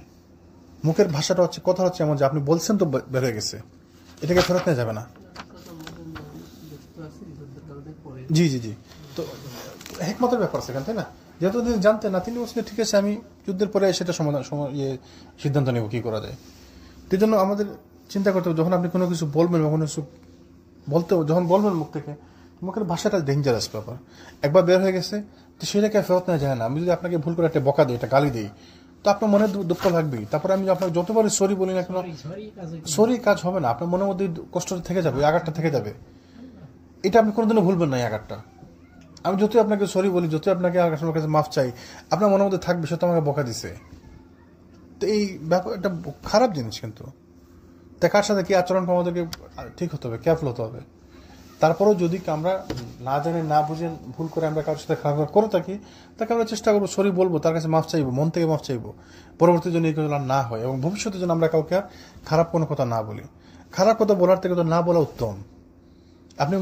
মুখের ভাষাটা হচ্ছে, কথা হচ্ছে এমন যে আপনি বলছেন তো বের হয়ে গেছে, এটাকে ফেরত নেওয়া যাবে না। জি জি জি, তো হেকমতের ব্যাপার সেখানে, তাই না? যেহেতু তিনি জানতেন না, তিনি বলছেন ঠিক আছে আমি যুদ্ধের পরে সেটা সমাধান সিদ্ধান্ত নেব কি করা যায়। এই জন্য আমাদের চিন্তা করতে হবে যখন আপনি কোনো কিছু বলবেন বা কোনো কিছু যখন বলবেন মুখ থেকে, মুখের ভাষাটা ডেঞ্জারাস ব্যাপার। একবার বের হয়ে গেছে তো সেটাকে ফেরত নেওয়া যায় না। আমি যদি আপনাকে ভুল করে একটা বকা দিই, একটা গালি দিই, তো আপনার মনে দুঃখ লাগবেই। তারপরে আমি আপনাকে যতবারই সরি বলি না কেন, সরি কাজ হবে না, আপনার মনের মধ্যে কষ্টটা থেকে যাবে, আঘাতটা থেকে যাবে। এটা আপনি কোনোদিনও ভুলবেন না এই আঘাতটা। আমি যতই আপনাকে সরি বলি, যতই আপনাকে আমার কাছে মাফ চাই, আপনার মনের মধ্যে থাকবে সে তো আমাকে বকা দিছে। তো এই ব্যাপার একটা খারাপ জিনিস, কিন্তু কার সাথে কি আচরণ আমাদেরকে ঠিক হতে হবে, কেয়ারফুল হতে হবে। তারপরেও যদি আমরা না জানি না বুঝে ভুল করে আমরা কারোর সাথে খারাপ করে থাকি, তাকে আমরা চেষ্টা করবো সরি বলবো, তার কাছে মাফ চাইবো, মন থেকে মাফ চাইবো, পরবর্তী জন্য এই কথা না হয় এবং ভবিষ্যতে যেন আমরা কাউকে খারাপ কোনো কথা না বলি। খারাপ কথা বলার থেকে তো না বলা উত্তম। আপনি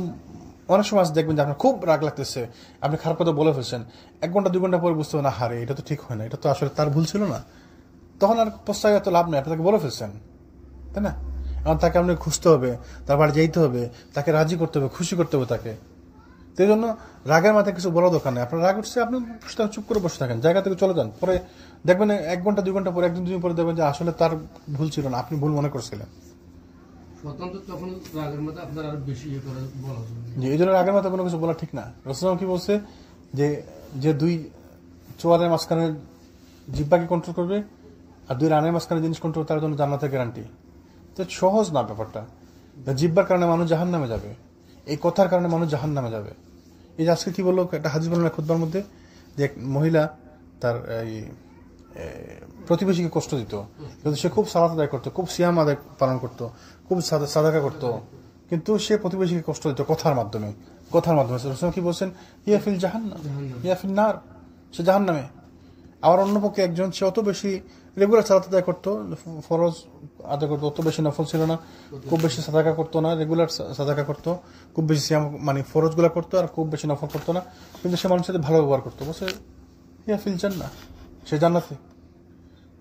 অনেক সময় দেখবেন যে আপনার খুব রাগ লাগতেছে, আপনি খারাপ কথা বলে ফেলছেন, 1 ঘন্টা 2 ঘন্টা পরে বুঝতে হবে না, হারে এটা তো ঠিক হয় না, এটা তো আসলে তার ভুল ছিল না, তখন আর পস্তায় এত লাভ নেই, আপনি তাকে বলে ফেলছেন, তাই না? এখন তাকে আপনি খুঁজতে হবে, তার বাড়ি যেতে হবে, তাকে রাজি করতে হবে, খুশি করতে হবে তাকে। সেই জন্য রাগের মাথায় কিছু বলা দরকার নেই। আপনার রাগ উঠছে, আপনি চুপ করে বসে থাকেন, জায়গা থেকে চলে যান, পরে দেখবেন 1 ঘন্টা 2 ঘন্টা পরে, 1 দিন 2 দিন পরে দেখবেন যে আসলে তার ভুল ছিল না, আপনি ভুল মনে করছিলেন। তখন রাগের মাথায় আপনার আরো বেশি বলা যে এই জন্য রাগের মাথায় কোনো কিছু বলা ঠিক না। রাসূলুল্লাহ কি বলছে যে যে 2 চোয়ালের মাঝখানে জিহ্বাকে কন্ট্রোল করবে আর 2 রানের মাঝখানে জিনিস কন্ট্রোল, তার জন্য জান্নাতের গ্যারান্টি। তো সহজ না ব্যাপারটা। জিহ্বার কারণে মানুষ জাহান্নামে যাবে, এই কথার কারণে মানুষ জাহান্নামে যাবে। এই যে আজকে কি বললো, একটা হাদিস বললেন খুতবার মধ্যে, যে এক মহিলা তার এই প্রতিবেশীকে কষ্ট দিত, কিন্তু সে খুব সালাত আদায় করতো, খুব সিয়াম আদায় পালন করতো, খুব সাদাকা করতো, কিন্তু সে প্রতিবেশীকে কষ্ট দিত কথার মাধ্যমে। রাসূলুল্লাহ কি বলছেন, ইয়াফিল জাহান্নাম, ইয়াফিল নার, সে জাহান্নামে। আবার অন্য পক্ষে একজন, সে অত বেশি রেগুলার সালাত আদায় করতো, ফরজ আদায় করতো, অত বেশি নফল ছিল না, খুব বেশি সাদাকা করতো না, রেগুলার সাদাকা করতো, খুব বেশি সিয়াম মানে ফরজ গুলা করতো, আর খুব বেশি নফল করতো না, কিন্তু সে মানুষের সাথে ভালো ব্যবহার করতো, বলছে ইয়াফিল জান্নাহ, সে জান্নাতে।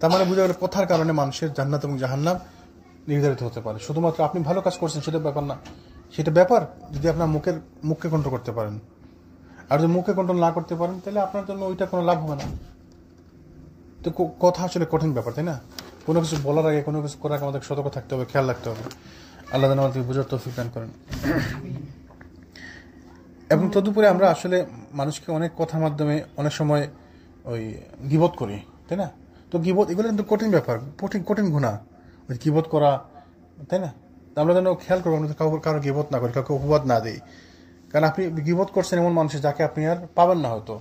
তার মানে বুঝা গেল কথার কারণে মানুষের জান্নাত এবং জাহান্নাম নির্ধারিত হতে পারে। শুধুমাত্র আপনি ভালো কাজ করছেন সেটা ব্যাপার না, সেটা ব্যাপার যদি আপনার মুখকে কন্ট্রোল করতে পারেন। আর যদি মুখকে কন্ট্রোল না করতে পারেন, তাহলে আপনার জন্য ওইটা কোনো লাভ হবে না। তো কথা আসলে কঠিন ব্যাপার, তাই না? কোনো কিছু বলার আগে, কোনো কিছু করার আগে আমাদের সতর্ক থাকতে হবে, খেয়াল রাখতে হবে। আল্লাহ যেন আমাদেরকে বুঝার তৌফিক দান করেন। এবং তদুপরি আমরা আসলে মানুষকে অনেক কথার মাধ্যমে অনেক সময় ওই গীবত করি, তাই না? তো গীবত এগুলো কিন্তু কঠিন ব্যাপার, কঠিন গুনাহ ওই গীবত করা, তাই না? আমরা যেন খেয়াল করবো, আমরা কারো গীবত না করি, কাউকে অপবাদ না দিই। কারণ আপনি গীবত করছেন এমন মানুষের যাকে আপনি আর পাবেন না, হয়তো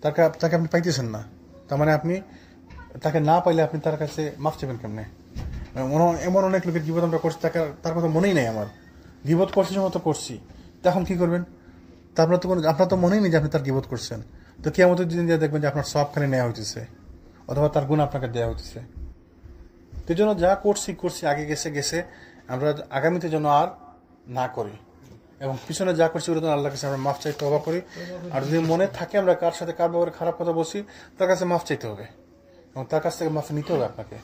তাকে আপনি পাইতেছেন না। তার মানে আপনি তাকে না পাইলে আপনি তার কাছে মাফ চাইবেন কেমনে? এমন অনেক লোকের গীবত আমরা করছি, তার কথা মনেই নেই, আমার গীবত করছি সময় তো করছি, তখন কি করবেন? আপনার তো মনেই নেই যে আপনি তার গীবত করছেন। তো কিয়ামতের দিন দেখবেন যে আপনার সওয়াবখানি নেওয়া হইতেছে, অথবা তার গুণ আপনাকে দেওয়া হইতেছে। তো জন্য যা করছি আগে গেছে, আমরা আগামীতে যেন আর না করি, এবং পিছনে যা করছি ওটা আল্লাহর কাছে আমরা মাফ চাই, তওবা করি। আর যদি মনে থাকে আমরা কার সাথে কার ব্যাপারে খারাপ কথা বলছি, তার কাছে মাফ চাইতে হবে এবং তার কাছ থেকে মাফ নিতে হবে আপনাকে।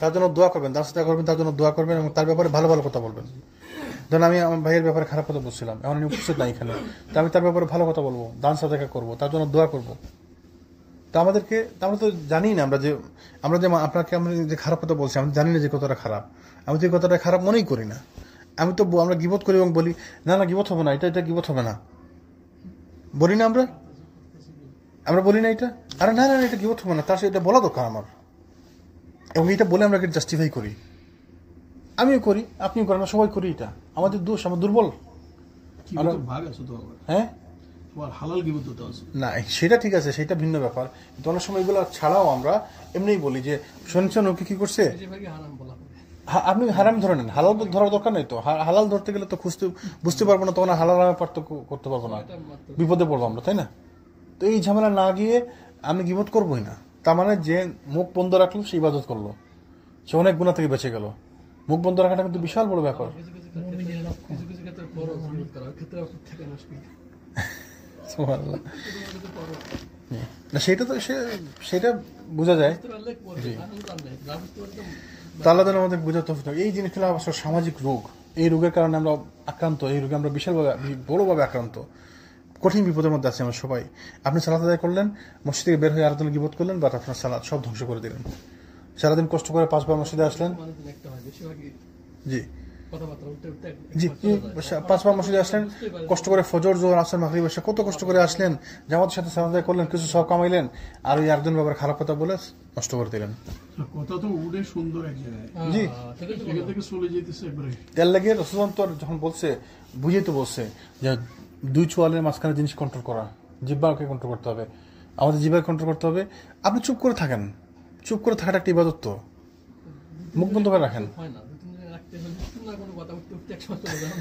তার জন্য দোয়া করবেন, তার সাথে করবেন, তার জন্য দোয়া করবেন এবং তার ব্যাপারে ভালো ভালো কথা বলবেন। ধরুন আমি আমার ভাইয়ের ব্যাপারে খারাপ কথা বলছিলাম, এখন আমি উপস্থিত নাই এখানে, তো আমি তার ব্যাপারে ভালো কথা বলবো, দান সাদাকা করবো, তার জন্য দোয়া করবো। তো আমরা তো জানি না, আমরা যে আপনাকে আমরা যে খারাপ কথা বলছি, আমি জানি না যে কতটা খারাপ, আমি তো এই কথাটা খারাপ মনেই করি না। আমরা গীবত করি এবং বলি না গীবত হবে না, এটা গীবত হবে না, বলি না আমরা বলি না এটা, আরে না এটা গীবত হবে না, তার সাথে এটা বলা দরকার আমার, এবং এটা বলে আমরা জাস্টিফাই করি। আমিও করি, আপনিও করেন, আমরা সবাই করি। এটা আমাদের দোষ, আমরা দুর্বল। হ্যাঁ, না সেটা ঠিক আছে, সেটা ভিন্ন ব্যাপার। কিন্তু অনেক সময় এগুলো ছাড়াও আমরা এমনিই বলি যে শুনছেন ওকে কি করছে, আপনি হারাম ধরে নেন, হালাল তো ধরার দরকার নেই। তো হালাল ধরতে গেলে তো বুঝতে পারবো না, তখন হালাল আমি পার্থক্য করতে পারবো না, বিপদে পড়বো আমরা, তাই না? তো এই ঝামেলা না গিয়ে আমি গীবত করবোই না। তার মানে যে মুখ বন্ধ রাখলো সে ইবাদত করলো, সে অনেক গুনাহ থেকে বেঁচে গেল। মুখ বন্ধ রাখাটা কিন্তু বিশাল বড় ব্যাপার। মুমিনের লক্ষণ। কিছু কিছু ক্ষেত্রে ফরজ নিয়ত করা হয়, ক্ষেত্রে আপনার থেকে মুশকিল। সুবহানাল্লাহ। কিছু ক্ষেত্রে ফরজ। না সেটা তো সেটা বোঝা যায়। বুঝতে পারলে পড়বে, না হলে জানলে। না বুঝতে পারলে তো তো আল্লাহ তাআলা আমাদের বোঝাতে হবে। এই জিনিসগুলো আসলে সামাজিক রোগ। এই রোগের কারণে আমরা আক্রান্ত, এই রোগে আমরা বিশালভাবে বড়ভাবে আক্রান্ত, কঠিন বিপদের মধ্যে আছি আমরা সবাই। আপনি সালাত আদায় করলেন, মসজিদ থেকে বের হয়ে আরেকজনের গীবত করলেন, বা আপনার সালাত সব ধ্বংস করে দিলেন। সারাদিন কষ্ট করে 5 বার মসজিদে আসলেন, মানুষজন একটা হয়, বেশিরভাগই জি কথাবার্তা উঠতে উঠতে জি, 5 বার মসজিদে আসলেন, কষ্ট করে ফজর, জোহর, আসর, মাগরিব, এশা কত কষ্ট করে আসলেন, জামাতের সাথে সালাত আদায় করলেন, কিছু সব কামাইলেন, আর ওই একজন ব্যাপারে খারাপ কথা বলে নষ্ট করে দিলেন। কথা তো উঠে সুন্দর এক জায়গায়, জি, সেখান থেকে চলে যেতেছে একবারে। এর লাগে রাসূলুল্লাহ তো যখন বলছে, বুঝিয়ে তো বলছে যে 2 চোয়ালের মাঝখানে জিনিস কন্ট্রোল করা, জিহ্বাকে কন্ট্রোল করতে হবে, আমাদের জিহ্বাকে কন্ট্রোল করতে হবে। আপনি চুপ করে থাকেন, চুপ করে থাকাটা একটা ইবাদত। তো মুখ বন্ধ করে রাখেন, হয় না, 2-3 দিন রাখতে হলে না কোনো কথা উঠতে উঠতে একসময় চলে যাবে।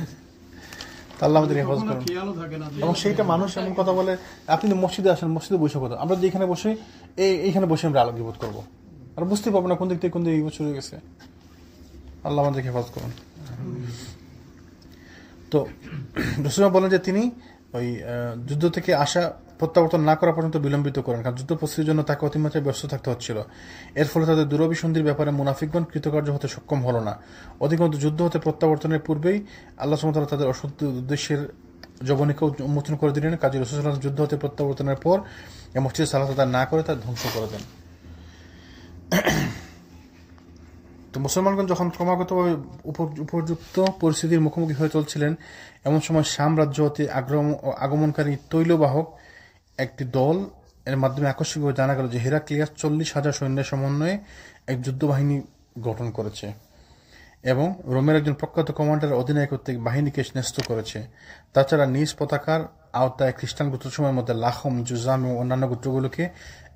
তা আল্লাহ আমাদের হেফাজত কখনো করুন। খেয়ালও থাকে না যে এবং সেইটা মানুষ এমন কথা বলে, আপনি মসজিদে আসেন, মসজিদে বসে কথা, আমরা যেখানে বসে এইখানে বসে আমরা আলো গীবত করবো, আর বুঝতে পারবো না কোন দিক থেকে কোন দিকে গীবত শুরু হয়ে গেছে। আল্লাহ আমাদের হেফাজত করুন। তো রাসূলুল্লাহ বলেন যে তিনি ওই যুদ্ধ থেকে আসা প্রত্যাবর্তন না করা পর্যন্ত বিলম্বিত করেন, কারণ যুদ্ধ প্রস্তুতির জন্য তাকে অতিমাত্রায় ব্যস্ত থাকতে হচ্ছিল। এর ফলে তাদের দুরভিসন্ধির ব্যাপারে মুনাফিকগণ কৃতকার্য হতে সক্ষম হলো না। অধিকন্তু যুদ্ধ হতে প্রত্যাবর্তনের পূর্বেই আল্লাহ সুবহানাহু ওয়া তাআলা তাদের অসৎ উদ্দেশ্যের জবনিকা উন্মোচন করে দিলেন। কাজী রাসূল সাল্লাল্লাহু আলাইহি ওয়াসাল্লাম যুদ্ধ হতে প্রত্যাবর্তনের পর এই মসজিদে সালাত আদায় না করে তা ধ্বংস করে দেন। তো মুসলমানগণ যখন ক্রমাগতভাবে উপযুক্ত পরিস্থিতির মুখোমুখি হয়ে চলছিলেন, এমন সময় শাম রাজ্য হতে আগমনকারী তৈলবাহক একটি দল এর মাধ্যমে আকস্মিকভাবে জানা গেল যে হেরাক্লিয়াস 40,000 সৈন্যের সমন্বয়ে এক যুদ্ধবাহিনী গঠন করেছে এবং রোমের একজন প্রখ্যাত কমান্ডারের অধিনায়কত্বে বাহিনীকে ন্যস্ত করেছে। তাছাড়া নিজ পতাকার আওতায় খ্রিস্টান গোত্রসমূহের মধ্যে লাখম, জুজাম এবং অন্যান্য গোত্রগুলোকে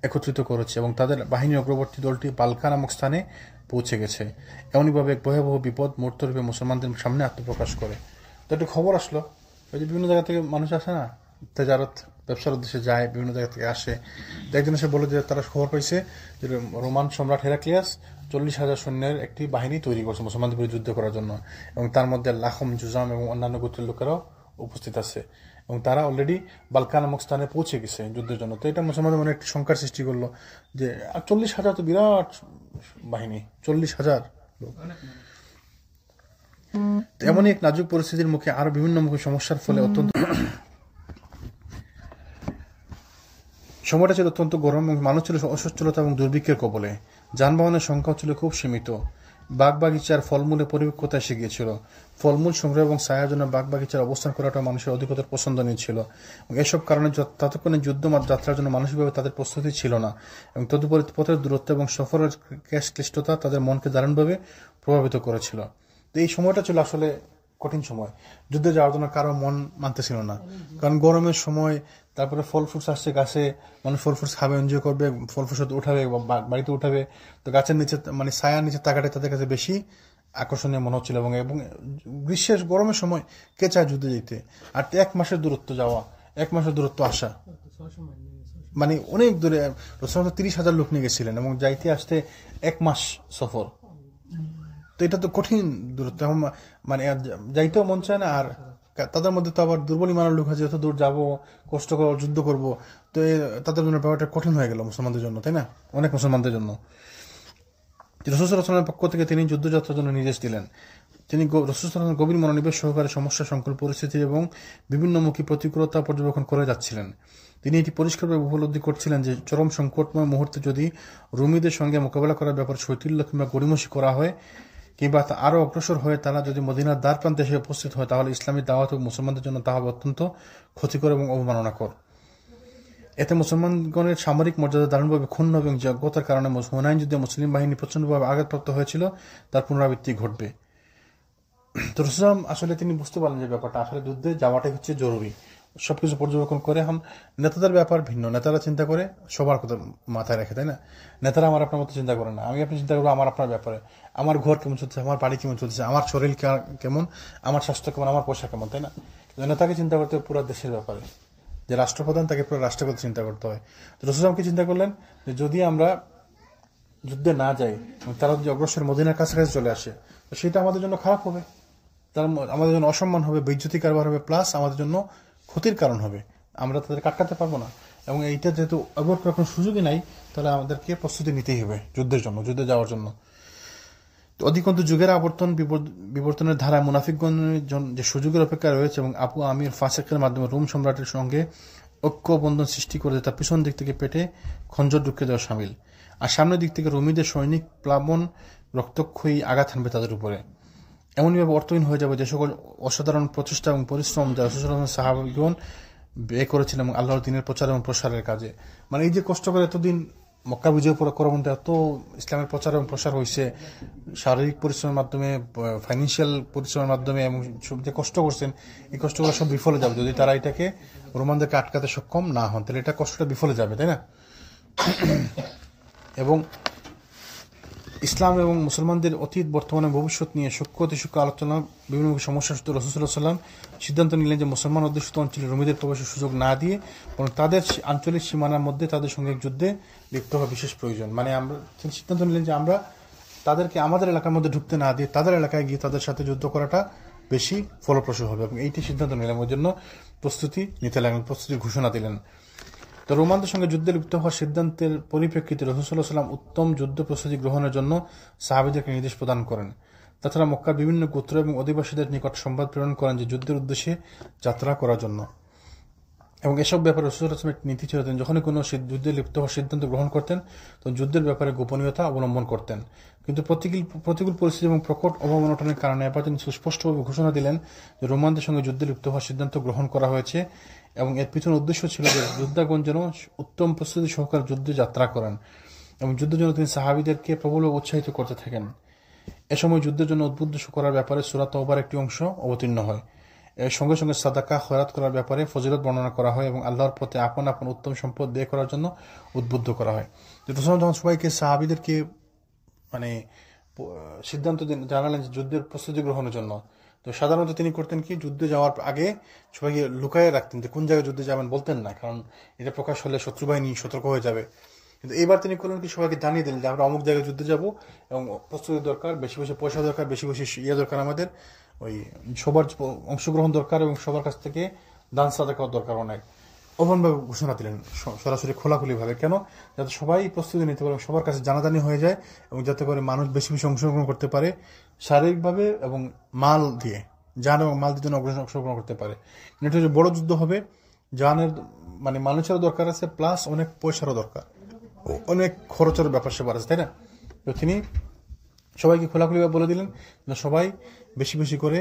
একত্রিত করেছে এবং তাদের বাহিনীর অগ্রবর্তী দলটি বালকা নামক স্থানে পৌঁছে গেছে। এমনইভাবে এক ভয়াবহ বিপদ মূর্তরূপে মুসলমানদের সামনে আত্মপ্রকাশ করে। তো একটা খবর আসলো, ওই যে বিভিন্ন জায়গা থেকে মানুষ আসে না, তেজারত ব্যবসার উদ্দেশ্যে যায়, বিভিন্ন জায়গা থেকে আসে। তো একজন এসে বলে যে তারা খবর পাইছে যে রোমান সম্রাট হেরাক্লিয়াস 40,000 সৈন্যের একটি বাহিনী তৈরি করছে মুসলমানদের বিরুদ্ধে যুদ্ধ করার জন্য, এবং তার মধ্যে লাখম, জুজাম এবং অন্যান্য গোত্রের লোকেরাও উপস্থিত আছে এবং তারা অলরেডি বালকা নামক স্থানে পৌঁছে গেছে যুদ্ধের জন্য। তো এটা মুসলমানদের মনে একটি শঙ্কার সৃষ্টি করলো যে 40,000 তো বিরাট বাহিনী, 40,000 লোক। এমনই এক নাজুক পরিস্থিতির মুখে আরো বিভিন্ন মুখে সমস্যার ফলে সময়টা ছিল অত্যন্ত গরম এবং মানুষ ছিল অসচ্ছলতা এবং দুর্ভিক্ষের কবলে। যানবাহনের সংখ্যা ছিল খুব সীমিত। বাগবাগিচার ফলমূলে পরিপক্কতা এসে গিয়েছিল। ফলমূল সংগ্রহ এবং ছায়ার জন্য বাগবাগিচার অবস্থান করাটা মানুষের অধিকতর পছন্দনীয় ছিল এবং এসব কারণে ততক্ষণে যুদ্ধ যাত্রার জন্য মানসিকভাবে তাদের প্রস্তুতি ছিল না এবং তদুপরি পথের দূরত্ব এবং সফরের ক্লিষ্টতা তাদের মনকে দারুণভাবে প্রভাবিত করেছিল। তো এই সময়টা ছিল আসলে কঠিন সময়, যুদ্ধে যাওয়ার জন্য কারো মন মানতেছিল না, কারণ গরমের সময়, তারপরে ফল ফ্রুটস আসছে গাছে, মানুষ ফল ফ্রুটস খাবে, এনজয় করবে, ফল ফ্রুটস উঠাবে, বাড়িতে উঠাবে, তো গাছের নিচে মানে ছায়ার নিচে তাকাটা তাদের কাছে বেশি আকর্ষণীয় মনে হচ্ছিল। এবং গ্রীষ্মের গরমের সময় কে চায় যুদ্ধে যেতে, আর 1 মাসের দূরত্ব যাওয়া, 1 মাসের দূরত্ব আসা, মানে অনেক দূরে। 30,000 লোক নিয়ে গেছিলেন এবং যাইতে আসতে 1 মাস সফর। তো এটা তো কঠিন দূরত্ব, মানে যাইতেও মন চায় না, আর তাদের মধ্যে তো আবার দুর্বল ইমানের লোক আছে, যত দূর যাবো, কষ্ট করবো, যুদ্ধ করবো, তো তাদের জন্য ব্যাপারটা কঠিন হয়ে গেল মুসলমানদের জন্য, তাই না, অনেক মুসলমানদের জন্য। রাসূল সাল্লাল্লাহু আলাইহি ওয়াসাল্লামের পক্ষ থেকে তিনি যুদ্ধযাত্রার জন্য নির্দেশ দিলেন। তিনি রাসূল সাল্লাল্লাহু আলাইহি ওয়াসাল্লাম গভীর মনোনিবেশ সহকারে সমস্যা সংকুল পরিস্থিতি এবং বিভিন্নমুখী প্রতিকূলতা পর্যবেক্ষণ করে যাচ্ছিলেন। তিনি এটি পরিষ্কারভাবে উপলব্ধি করছিলেন যে চরম সংকটময় মুহূর্তে যদি রুমীদের সঙ্গে মোকাবেলা করার ব্যাপারে শৈথিল্য কিংবা গড়িমসি করা হয়, কিংবা আরো অগ্রসর হয়ে তারা যদি মদিনার দ্বার প্রান্তে এসে উপস্থিত হয়, তাহলে ইসলামী দাওয়াত ও মুসলমানদের জন্য তা হবে অত্যন্ত ক্ষতিকর এবং অবমাননাকর। এতে মুসলমানগণের সামরিক মর্যাদা দারুণভাবে ক্ষুণ্ণ এবং যোগ্যতার কারণে হুনাইন যুদ্ধে মুসলিম বাহিনী প্রচন্ডভাবে আঘাতপ্রাপ্ত হয়েছিল, তার পুনরাবৃত্তি ঘটবে। তো রাসূল আসলে তিনি বুঝতে পারলেন যে ব্যাপারটা আসলে যুদ্ধে যাওয়াটাই হচ্ছে জরুরি। সবকিছু পর্যবেক্ষণ করে এখন নেতাদের ব্যাপার ভিন্ন, নেতারা চিন্তা করে সবার কথা মাথায় রেখে, তাই না? নেতারা আমার আপনার মতো চিন্তা করে না, আমি আপনি চিন্তা করবো আমার আপনার ব্যাপারে, আমার ঘর কেমন চলছে, আমার বাড়ি কেমন চলছে, আমার শরীর কেমন, আমার স্বাস্থ্য কেমন, আমার পোশাক কেমন, তাই না? নেতাকে চিন্তা করতে হবে পুরো দেশের ব্যাপারে, যে রাষ্ট্রপ্রধান তাকে পুরো রাষ্ট্রের কথা চিন্তা করতে হয়। তো রাসূল কি চিন্তা করলেন যে যদি আমরা যুদ্ধে না যাই, তারা যদি অগ্রসর মদিনার কাছাকাছি চলে আসে, তো সেটা আমাদের জন্য খারাপ হবে, তার আমাদের জন্য অসম্মান হবে, বেইজ্জতি কারবার হবে, প্লাস আমাদের জন্য ক্ষতির কারণ হবে, আমরা তাদেরকে আটকাতে পারবো না। এবং এইটা যেহেতু অবর করার কোনো সুযোগই নাই, তাহলে আমাদেরকে প্রস্তুতি নিতেই হবে যুদ্ধের জন্য, যুদ্ধে যাওয়ার জন্য। অধিকন্তু যুগের বিবর্তনের ধারায় মুনাফিকগণের যে সুযোগের অপেক্ষা রয়েছে এবং আবু আমির ফাসেকের মাধ্যমে রোম সম্রাটের সঙ্গে ঐক্যবন্ধন সৃষ্টি করে তার পিছন দিক থেকে পেটে খঞ্জর ঢুকে দেওয়া সামিল। আর সামনের দিক থেকে রোমীদের সৈনিক প্লাবন রক্তক্ষয়ী আঘাত হানবে তাদের উপরে, এমনইভাবে অর্থহীন হয়ে যাবে যে সকল অসাধারণ প্রচেষ্টা এবং পরিশ্রম যা সাহাবাগণ ব্যয় করেছিলেন এবং আল্লাহর দিনের প্রচার এবং প্রসারের কাজে। মানে এই যে কষ্ট করে এতদিন মক্কা বিজয় করার মধ্যে এত ইসলামের প্রচার এবং প্রসার হয়েছে, শারীরিক পরিশ্রমের মাধ্যমে, ফাইন্যান্সিয়াল পরিশ্রমের মাধ্যমে, এবং যে কষ্ট করছেন এই কষ্টগুলো সব বিফলে যাবে যদি তারা এটাকে রোমানদেরকে আটকাতে সক্ষম না হন, তাহলে এটা কষ্টটা বিফলে যাবে, তাই না? এবং ইসলাম এবং মুসলমানদের অতীত, বর্তমানে, ভবিষ্যৎ নিয়ে সূক্ষ্ম অতি সূক্ষ্ম আলোচনা বিভিন্ন সমস্যার সত্ত্বেও রাসূল সাল্লাল্লাহু আলাইহি ওয়াসাল্লাম সিদ্ধান্ত নিলেন যে মুসলমান অধ্যুষিত অঞ্চলে রোমীদের প্রবেশের সুযোগ না দিয়ে বরং তাদের আঞ্চলিক সীমানার মধ্যে তাদের সঙ্গে যুদ্ধে লিপ্ত হওয়া বিশেষ প্রয়োজন। মানে আমরা সিদ্ধান্ত নিলেন যে আমরা তাদেরকে আমাদের এলাকার মধ্যে ঢুকতে না দিয়ে তাদের এলাকায় গিয়ে তাদের সাথে যুদ্ধ করাটা বেশি ফলপ্রসূ হবে, এবং এইটি সিদ্ধান্ত নিলাম। ওই জন্য প্রস্তুতি নিতে লাগলেন, প্রস্তুতির ঘোষণা দিলেন। তো রোমানদের সঙ্গে যুদ্ধে লিপ্ত হওয়ার সিদ্ধান্তের পরিপ্রেক্ষিতে রাসূল সাল্লাল্লাহু আলাইহি ওয়াসাল্লাম উত্তম যুদ্ধ প্রস্তুতি গ্রহণের জন্য সাহাবীদেরকে নির্দেশ প্রদান করেন। তাছাড়া মক্কার বিভিন্ন গোত্র এবং অধিবাসীদের নিকট সংবাদ প্রেরণ করেন যে যুদ্ধের উদ্দেশ্যে যাত্রা করার জন্য। এবং এসব ব্যাপারে রাসূল সাল্লাল্লাহু আলাইহি ওয়াসাল্লামের নীতি ছিল যখনই কোনো যুদ্ধে লিপ্ত হওয়ার সিদ্ধান্ত গ্রহণ করতেন তখন যুদ্ধের ব্যাপারে গোপনীয়তা অবলম্বন করতেন। কিন্তু প্রতিকূল পরিস্থিতি এবং প্রকট অভাব-অনটনের কারণে এবার তিনি সুস্পষ্টভাবে ঘোষণা দিলেন যে রোমানদের সঙ্গে যুদ্ধে লিপ্ত হওয়ার সিদ্ধান্ত গ্রহণ করা হয়েছে, এবং এর পিছনে উদ্দেশ্য ছিল যে যোদ্ধাগণ যেন উত্তম প্রস্তুতি সহকারে যুদ্ধে যাত্রা করেন, এবং যুদ্ধের জন্য তিনি সাহাবীদেরকে প্রবলভাবে উৎসাহিত করতে থাকেন। এ সময় যুদ্ধের জন্য উদ্বুদ্ধ করার ব্যাপারে সূরা তাওবার একটি অংশ অবতীর্ণ হয়। এর সঙ্গে সঙ্গে সাদাকা খয়রাত করার ব্যাপারে ফজিলত বর্ণনা করা হয় এবং আল্লাহর পথে আপন আপন উত্তম সম্পদ ব্যয় করার জন্য উদ্বুদ্ধ করা হয়। রাসূল যখন সবাইকে সাহাবীদেরকে মানে সিদ্ধান্ত জানালেন যে যুদ্ধের প্রস্তুতি গ্রহণের জন্য, তো সাধারণত তিনি করতেন কি, যুদ্ধে যাওয়ার আগে সবাইকে লুকায়ে রাখতেন যে কোন জায়গায় যুদ্ধে যাবেন বলতেন না, কারণ এটা প্রকাশ হলে শত্রুবাহিনী সতর্ক হয়ে যাবে। কিন্তু এইবার তিনি করলেন কি, সবাইকে জানিয়ে দিলেন যে আমরা অমুক জায়গায় যুদ্ধে যাব এবং প্রস্তুতি দরকার, বেশি বেশি পয়সা দরকার, বেশি বেশি দরকার, আমাদের ওই সবার অংশগ্রহণ দরকার এবং সবার কাছ থেকে দান সাদাকাও দরকার। অনেক অবনভাবে ঘোষণা দিলেন, সরাসরি খোলাখুলিভাবে। কেন? যাতে সবাই প্রস্তুতি নিতে পারে, সবার কাছে জানাজানি হয়ে যায়, এবং যাতে করে মানুষ বেশি বেশি অংশগ্রহণ করতে পারে শারীরিকভাবে এবং মাল দিয়ে, জান এবং মাল দিয়ে অংশগ্রহণ করতে পারে। এটা যে বড় যুদ্ধ হবে, জানের মানে মানুষেরও দরকার আছে, প্লাস অনেক পয়সারও দরকার, অনেক খরচের ব্যাপার সেবার আছে, তাই না? তো তিনি সবাইকে খোলাখুলিভাবে বলে দিলেন সবাই বেশি বেশি করে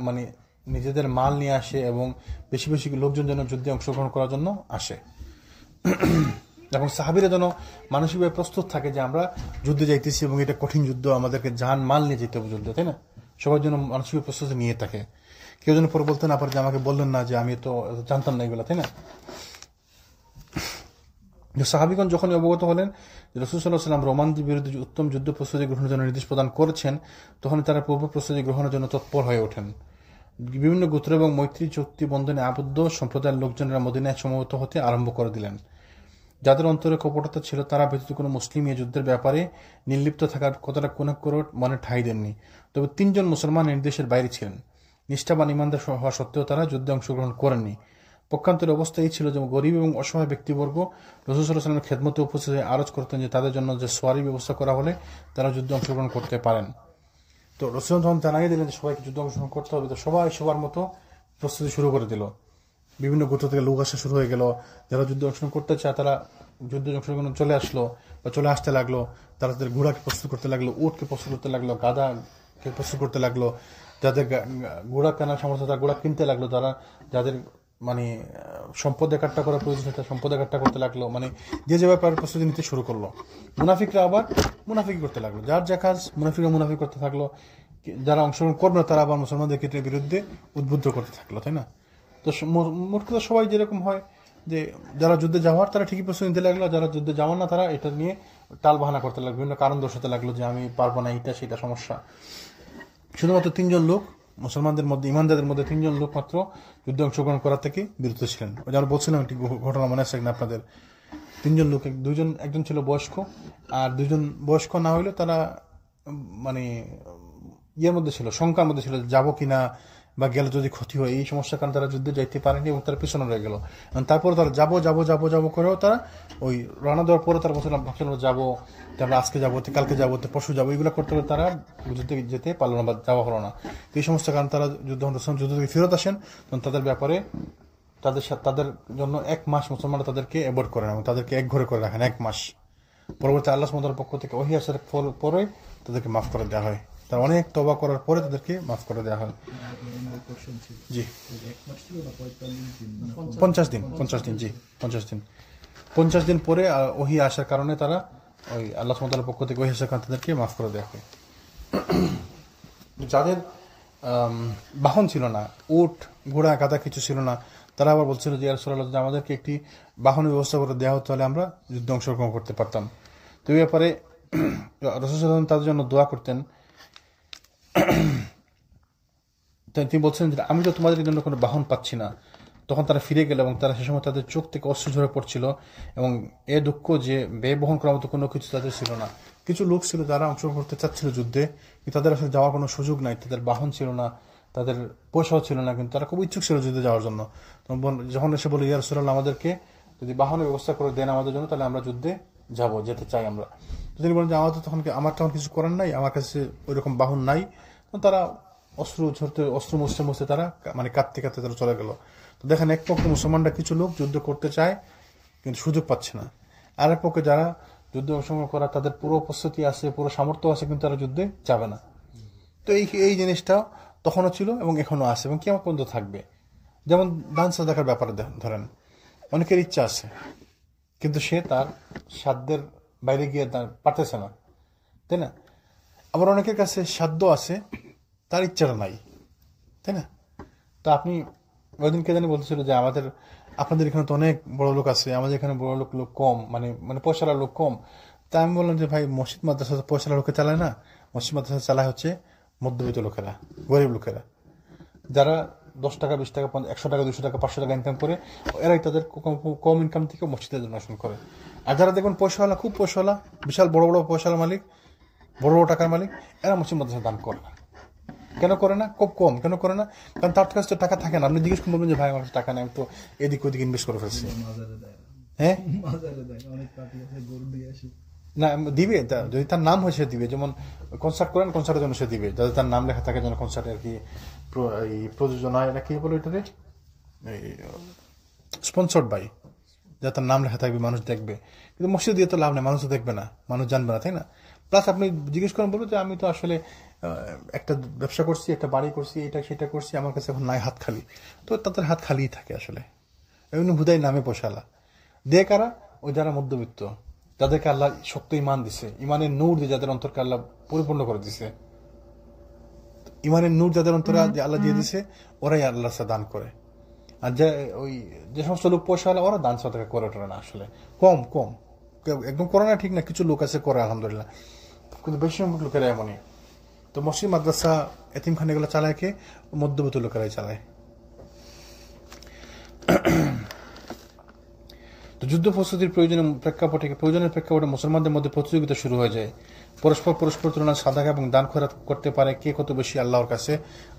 মানে নিজেদের মাল নিয়ে আসে এবং বেশি বেশি লোকজন যেন যুদ্ধে অংশগ্রহণ করার জন্য আসে, এবং সাহাবীরা যেন মানসিকভাবে প্রস্তুত থাকে যে আমরা যুদ্ধে যাইতেছি এবং এটা কঠিন যুদ্ধ, আমাদেরকে জান মাল নিয়ে যেতে হবে যুদ্ধে, তাই না? সবার জন্য মানসিক প্রস্তুতি নিয়ে থাকে। কেউ যেন পরে বলতে না পারে যে আমাকে বললেন না, যে আমি তো জানতাম না এগুলো, তাই না? সাহাবীগণ যখন অবগত হলেন যে রাসূল সাল্লাল্লাহু আলাইহি ওয়াসাল্লাম রোমানদের বিরুদ্ধে উত্তম যুদ্ধ প্রস্তুতি গ্রহণের জন্য নির্দেশ প্রদান করেছেন, তখন তারা পূর্ব প্রস্তুতি গ্রহণের জন্য তৎপর হয়ে ওঠেন। বিভিন্ন গোত্র এবং মৈত্রী চুক্তি বন্ধনে আবদ্ধ সম্প্রদায়ের লোকজনেরা মদিনায় সমবেত হতে আরম্ভ করে দিলেন। যাদের অন্তরে কপটতা ছিল তারা ব্যতীত কোনো মুসলিম এই যুদ্ধের ব্যাপারে নির্লিপ্ত থাকার কথাটা কোনো মনে ঠাঁই দেননি। তবে 3 জন মুসলমান নির্দেশের বাইরে ছিলেন। নিষ্ঠাবান ইমানদার হওয়া সত্ত্বেও তারা যুদ্ধে অংশগ্রহণ করেননি। পক্ষান্তরের অবস্থা এই ছিল যে গরিব এবং অসহায় ব্যক্তিবর্গ রাসূল সাল্লাল্লাহু আলাইহি ওয়াসাল্লামের খেদমতে উপস্থিত হয়ে আরজ করতেন যে তাদের জন্য যে সোয়ারির ব্যবস্থা করা হলে তারা যুদ্ধে অংশগ্রহণ করতে পারেন। তো রাসূল যখন জানিয়ে দিলেন যে সবাইকে যুদ্ধে অংশগ্রহণ করতে হবে, তো সবাই সবার মতো প্রস্তুতি শুরু করে দিল। বিভিন্ন গোত্র থেকে লোক আসা শুরু হয়ে গেল, যারা যুদ্ধে অংশগ্রহণ করতে চায় তারা যুদ্ধে অংশগ্রহণ চলে আসলো বা চলে আসতে লাগলো। তারা তাদের ঘোড়াকে প্রস্তুত করতে লাগলো, উটকে প্রস্তুত করতে লাগলো, গাধাকে প্রস্তুত করতে লাগলো। যাদের ঘোড়া কেনার সামর্থ্য তারা ঘোড়া কিনতে লাগলো, যাদের মানে সম্পদ একাট্টা করার প্রয়োজন তারা সম্পদ একাট্টা করতে লাগলো। মানে যে যেভাবে প্রস্তুতি নিতে শুরু করলো। মুনাফিকরা আবার মুনাফিকি করতে লাগলো, যার যা কাজ মুনাফিকরা মুনাফিক করতে থাকলো। যারা অংশগ্রহণ করবে না তারা আবার মুসলমানদের ক্ষেত্রে বিরুদ্ধে উদ্বুদ্ধ করতে থাকলো, তাই না? তো মোট কথা সবাই যেরকম হয় যে যারা যুদ্ধে যাওয়ার তারা ঠিকই প্রস্তুতি নিতে লাগলো, যারা যুদ্ধে যাওয়ার না তারা এটা নিয়ে টাল বাহানা করতে লাগলো, বিভিন্ন কারণ দর্শাতে লাগলো যে আমি পারবো না, এইটা সেটা সমস্যা। শুধুমাত্র 3 জন লোক মুসলমানদের মধ্যে, ইমানদারদের মধ্যে 3 জন লোক মাত্র যুদ্ধে অংশগ্রহণ করা থেকে বিরত ছিলেন। ওই যেন বলছিলাম একটি ঘটনা মনে আছে কিনা আপনাদের? 3 জন লোক, একজন ছিল বয়স্ক, আর 2 জন বয়স্ক না হইলে তারা মানে ইয়ের মধ্যে ছিল, শঙ্কার মধ্যে ছিল, যাবো কিনা বা গেলে যদি ক্ষতি হয়, এই সমস্যার কারণে তারা যুদ্ধে যাইতে পারেনি এবং তারা পিছনে রয়ে গেল। তারপরে তারা যাবো করেও তারা ওই রওনা দেওয়ার পরে তারা ভাবছিল যাবো, তারপরে আজকে যাবো, কালকে যাবো, পরশু যাবো, এগুলো করতে করতে তারা যুদ্ধে যেতে পারলো না বা যাওয়া হলো না। এই সমস্ত কারণে তারা যুদ্ধ থেকে ফেরত আসেন, তখন তাদের ব্যাপারে তাদের জন্য 1 মাস মুসলমানরা তাদেরকে অ্যাভয়েড করেন এবং তাদেরকে এক ঘরে করে রাখেন 1 মাস। পরবর্তী আল্লাহ সুবহানাহু ওয়া তাআলার পক্ষ থেকে ওহী আসার পরে তাদেরকে মাফ করে দেওয়া হয়, তার অনেক তওবা করার পরে তাদেরকে মাফ করে দেওয়া হয়। জি 50 দিন, জি 50 দিন পরে ওহী আসার কারণে তারা ওই আল্লাহ সুবহানাহু ওয়া তাআলার পক্ষ থেকে ওহী আসার কারণে তাদেরকে মাফ করে দেওয়া হয়। যাদের বাহন ছিল না, উট ঘোড়া গাধা কিছু ছিল না, তারা আবার বলছিল যে ইয়া রাসূলুল্লাহ, আমাদেরকে একটি বাহনের ব্যবস্থা করে দেওয়া হতো, তাহলে আমরা যুদ্ধে অংশগ্রহণ করতে পারতাম। তো এই ব্যাপারে রাসূল সাল্লাল্লাহু আলাইহি ওয়াসাল্লাম তাদের জন্য দোয়া করতেন। তিনি বলছেন যে আমি তো তোমাদের জন্য কোনো বাহন পাচ্ছি না। তখন তারা ফিরে গেল এবং তারা সে সময় তাদের চোখ থেকে অশ্রু ঝরে পড়ছিল এবং এ দুঃখ যে ব্যয় বহন করার মতো কোনো কিছু তাদের ছিল না। কিছু লোক ছিল যারা অংশগ্রহণ করতে চাচ্ছিল যুদ্ধে, কিন্তু তাদের আসলে যাওয়ার কোনো সুযোগ নাই, তাদের বাহন ছিল না, তাদের পয়সাও ছিল না, কিন্তু তারা খুব ইচ্ছুক ছিল যুদ্ধে যাওয়ার জন্য। যখন এসে বলে ইয়া রাসূলুল্লাহ, আমাদেরকে যদি বাহনের ব্যবস্থা করে দেন আমাদের জন্য, তাহলে আমরা যুদ্ধে যেতে চাই আমরা। তিনি বলেন যে আমার তখন কিছু করার নাই, আমার কাছে ওই রকম বাহন নাই। তারা অস্ত্র মুছতে তারা মানে কাঁদতে তারা চলে গেল। তো দেখেন, এক পক্ষে মুসলমানরা কিছু লোক যুদ্ধ করতে চায় কিন্তু সুযোগ পাচ্ছে না, আর এক পক্ষে যারা যুদ্ধে অংশগ্রহণ করা তাদের পুরো প্রস্তুতি আছে, পুরো সামর্থ্য আছে, কিন্তু তারা যুদ্ধে যাবে না। তো এই জিনিসটা তখনও ছিল এবং এখনো আছে এবং কিয়ামত পর্যন্ত থাকবে। যেমন দান সাদাকার ব্যাপারে ধরেন, অনেকের ইচ্ছা আছে কিন্তু সে তার সাধ্যের বাইরে গিয়ে পারতেছে না, তাই না? আবার অনেকের কাছে সাধ্য আছে, তার ইচ্ছাটা নাই, তাই না? তো আপনি ওইদিন কে জানি বলতেছিল যে আপনাদের এখানে তো অনেক বড় লোক আছে, আমাদের এখানে বড় লোক কম, মানে পয়সার লোক কম। তা আমি বললাম যে ভাই, মসজিদ মাদ্রাসা পয়সার লোকে চালায় না, মসজিদ মাদ্রাসা চালায় হচ্ছে মধ্যবিত্ত লোকেরা, গরিব লোকেরা, যারা 10 টাকা 20 টাকা 100 টাকা 200 টাকা 500 টাকা ইনকাম করে, এরাই তাদের কম ইনকাম থেকে মসজিদে ডোনেশন করে। আর যারা দেখবেন পয়সাওয়ালা, খুব পয়সাওয়ালা, বিশাল বড় বড় পয়সাওয়ালা মালিক, বড় বড় টাকার মালিক, এরা মসজিদ মাদ্রাসা দান করে না। কেন করে না? খুব কম। কেন করে না? কারণ তার কাছে তো টাকা থাকে না। আপনি জিজ্ঞেস করবেন যে ভাই আমার কাছে টাকা নেই, আমি তো এদিক ওদিক ইনভেস্ট করে ফেলছি। হ্যাঁ, না দিবে, যদি তার নাম হয় সে দিবে। যেমন কনসার্ট করেন, কনসার্টের জন্য সে দিবে, যাতে তার নাম লেখা থাকে, যেন কনসার্টে আর কি প্রযোজনা, এটা কি বলে, এটাতে স্পন্সর্ড বাই, যাতে তার নাম লেখা থাকবে, মানুষ দেখবে। কিন্তু মসজিদ দিয়ে তো লাভ নেই, মানুষ তো দেখবে না, মানুষ জানবে না, তাই না? প্লাস আপনি জিজ্ঞেস করেন, বলবো যে আমি তো আসলে একটা ব্যবসা করছি, একটা বাড়ি করছি, এটা সেটা করছি, আমার কাছে এখন নাই, হাত খালি। তো তাদের হাত খালিই থাকে আসলে। এমনি হুদাই নামে পয়সালা দে কারা? ওই যারা মধ্যবিত্ত, যাদেরকে আল্লাহ শক্ত ইমান দিছে, ইমানের নূর দিয়ে যাদের অন্তরকে আল্লাহ পরিপূর্ণ করে দিছে, ইমানের নূর যাদের অন্তরে আল্লাহ দিয়ে দিছে, ওরাই আল্লাহ দান করে। আর যে সমস্ত লোক পয়সাওয়ালা, ওরা দান সাদাকা করে ওঠে না আসলে, কম একদম করে না, ঠিক না, কিছু লোক আছে করে আলহামদুলিল্লাহ, কিন্তু বেশি সংখ্যক লোকেরা এমনই। তো মসজিদ মাদ্রাসা এতিমখানা এগুলো চালায় কে? মধ্যবিত্ত লোকেরাই চালায়। তো যুদ্ধ প্রস্তুতির প্রয়োজনের প্রেক্ষাপটে মুসলমানদের মধ্যে প্রতিযোগিতা শুরু হয়ে যায়। পরস্পর তুলনায় সাদাকা এবং দান খয়রাত করতে পারে কে কত বেশি আল্লাহর কাছে,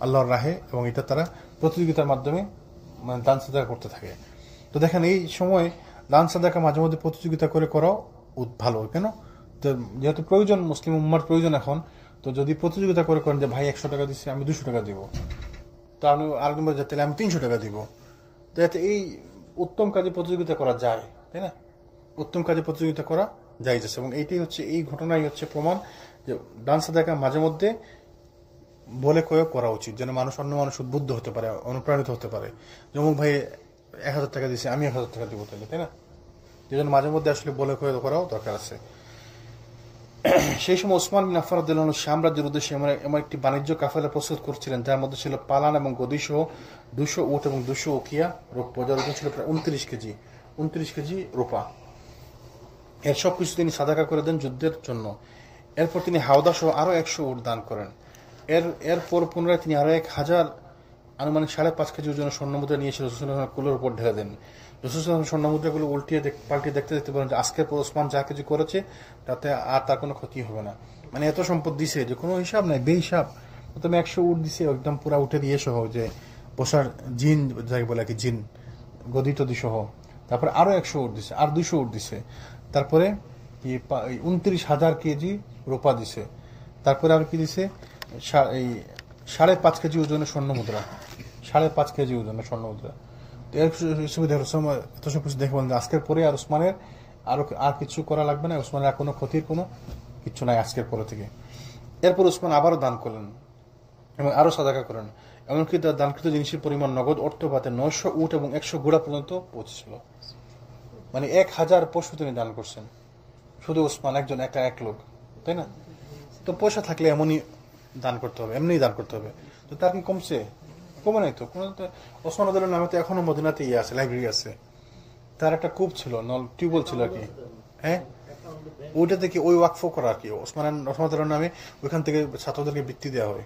আল্লাহর রাহে, এবং এটা তারা প্রতিযোগিতার মাধ্যমে দান সাদাকা করতে থাকে। তো দেখেন, এই সময় দান সাদাকা মাঝে মধ্যে প্রতিযোগিতা করে করাও ভালো। কেন? তো যেহেতু প্রয়োজন, মুসলিম উম্মার প্রয়োজন এখন, তো যদি প্রতিযোগিতা করে করেন যে ভাই 100 টাকা দিচ্ছি, আমি 200 টাকা দিব, তো আমি আরেকজন বলে তাহলে আমি 300 টাকা দিব, তো যাতে এই উত্তম কাজে প্রতিযোগিতা করা যায়, তাই না? উত্তম কাজে প্রতিযোগিতা করা যায়, এবং এইটাই হচ্ছে, এই ঘটনাই হচ্ছে প্রমাণ যে দান সাদাকা মাঝে মধ্যে বলে কয়ে করা উচিত, যেন অন্য মানুষ উদ্বুদ্ধ হতে পারে, অনুপ্রাণিত হতে পারে। যেমন ভাই 1000 টাকা দিচ্ছে, আমি 1000 টাকা দিব, তাই না? এই জন্য মাঝে মধ্যে আসলে বলে কয়ে করাও দরকার আছে। সেই সময় ওসমান বিন আফফান রাদিয়াল্লাহু আনহু শাম রাজ্যের উদ্দেশ্যে এমন একটি বাণিজ্য কাফেলা প্রস্তুত করছিলেন, যার মধ্যে ছিল পালান এবং গদি সহ 200 উট এবং 200 উকিয়া রৌপ্য, যার ওজন ছিল প্রায় 29 কেজি রূপা। এর সবকিছু তিনি সাদাকা করে দেন যুদ্ধের জন্য। এরপর তিনি হাওদা সহ আরো 100 উট দান করেন। এরপর পুনরায় তিনি আরো 1000 আনুমানিক 5.5 কেজি ওজনের স্বর্ণমুদ্রা নিয়ে এসে রাসূলুল্লাহ কুলের উপর ঢেলে দেন। রাসূলুল্লাহ স্বর্ণমুদ্রাগুলো পাল্টিয়ে দেখতে পারেন যে আজকের পর ওসমান যা কিছু করেছে তাতে আর তার কোনো ক্ষতি হবে না। মানে এত সম্পদ দিছে যে কোনো হিসাব নাই, বেহিসাব। প্রথমে 100 উট দিছে, একদম পুরা উঠে দিয়ে সহ, যে বসার জিন যাই বলে কি জিন গদি টদি সহ। তারপরে আরো 100 উট দিছে, আর 200 উট দিছে। তারপরে 29,000 কেজি রূপা দিছে। তারপরে আর কি দিছে, এই 5.5 কেজি ওজনের স্বর্ণ মুদ্রা, 5.5 কেজি ওজনের স্বর্ণ মুদ্রা। তো এর সুবিধা এত সব কিছু দেখে বলেন আজকের পরে আর ওসমানের আর কিছু করা লাগবে না, ওসমানের আর কোনো ক্ষতির কোনো কিছু নাই আজকের পরে থেকে। এরপর ওসমান আবারও দান করলেন এবং আরো সাদাকা করেন, এমনকি তার দানকৃত জিনিসের পরিমাণ নগদ অর্থ পাতে 900 উট এবং 100 ঘোড়া পর্যন্ত পৌঁছেছিল। মানে 1000 পশু তিনি দান করছেন, শুধু ওসমান একজন এক লোক, তাই না? তো পয়সা থাকলে এমনই দান করতে হবে, এমনি দান করতে হবে। তো তার কি কমছে? কমে নাই তো কোনো। ওসমান রাদিয়াল্লাহু নামে তো এখনো মদিনাতে আছে, লাইব্রেরি আছে। তার একটা কূপ ছিল, টিউবওয়েল ছিল আর কি, হ্যাঁ, ওইটা থেকে ওই ওয়াকফ করা আর কি, ওসমান রাদিয়াল্লাহু নামে ওইখান থেকে ছাত্রদেরকে বৃত্তি দেওয়া হয়,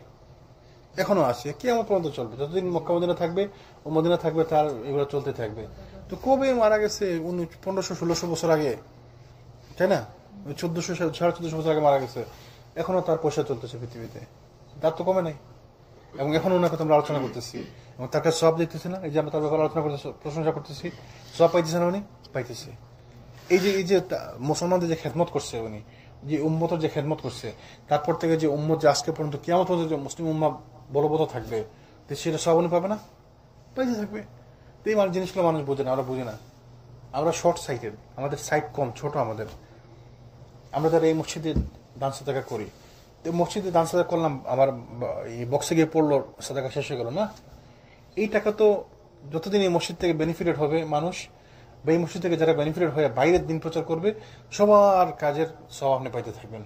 এখনো আছে, কিয়ামত পর্যন্ত চলবে। যতদিন মক্কা মদিনা থাকবে ও মদিনা থাকবে, তার এগুলো চলতে থাকবে। তো কবে মারা গেছে? 1500-1600 বছর আগে, তাই না? 1400-1450 বছর আগে মারা গেছে, এখনো তার পয়সা চলতেছে পৃথিবীতে, তার তো কমে নাই। এবং এখন ওনার কথা আমরা আলোচনা করতেছি এবং তার কাছে সব দেখতেছি না, এই যে আমরা তার ব্যাপারে আলোচনা করতেছি, প্রশংসা করতেছি, সব পাইতেছে না উনি? পাইতেছে। এই যে মুসলমানদের যে খেদমত করছে উনি, যে উম্মতের যে খেদমত করছে, তারপর থেকে যে উম্মত যে আজকে পর্যন্ত কিয়ামত পর্যন্ত যে মুসলিম উম্মা বলবৎ থাকবে, তো সেটা সব উনি পাবে না? পাইতে থাকবে। তো এই জিনিসগুলো মানুষ বোঝে না, আমরা বুঝি না। আমরা শর্ট সাইটেড, আমাদের সাইট কম, ছোট আমাদের। আমরা যারা এই মসজিদে দান সাদাকা করি, তো মসজিদে দান সাদাকা করলাম, আমার এই বক্সে গিয়ে পড়লো, সাদাকা শেষ হয়ে গেল না। এই টাকা তো যতদিন এই মসজিদ থেকে বেনিফিটেড হবে মানুষ, বা এই মসজিদ থেকে যারা বেনিফিটেড হয়ে বাইরের দিন প্রচার করবে, সবার কাজের সব আপনি পাইতে থাকবেন।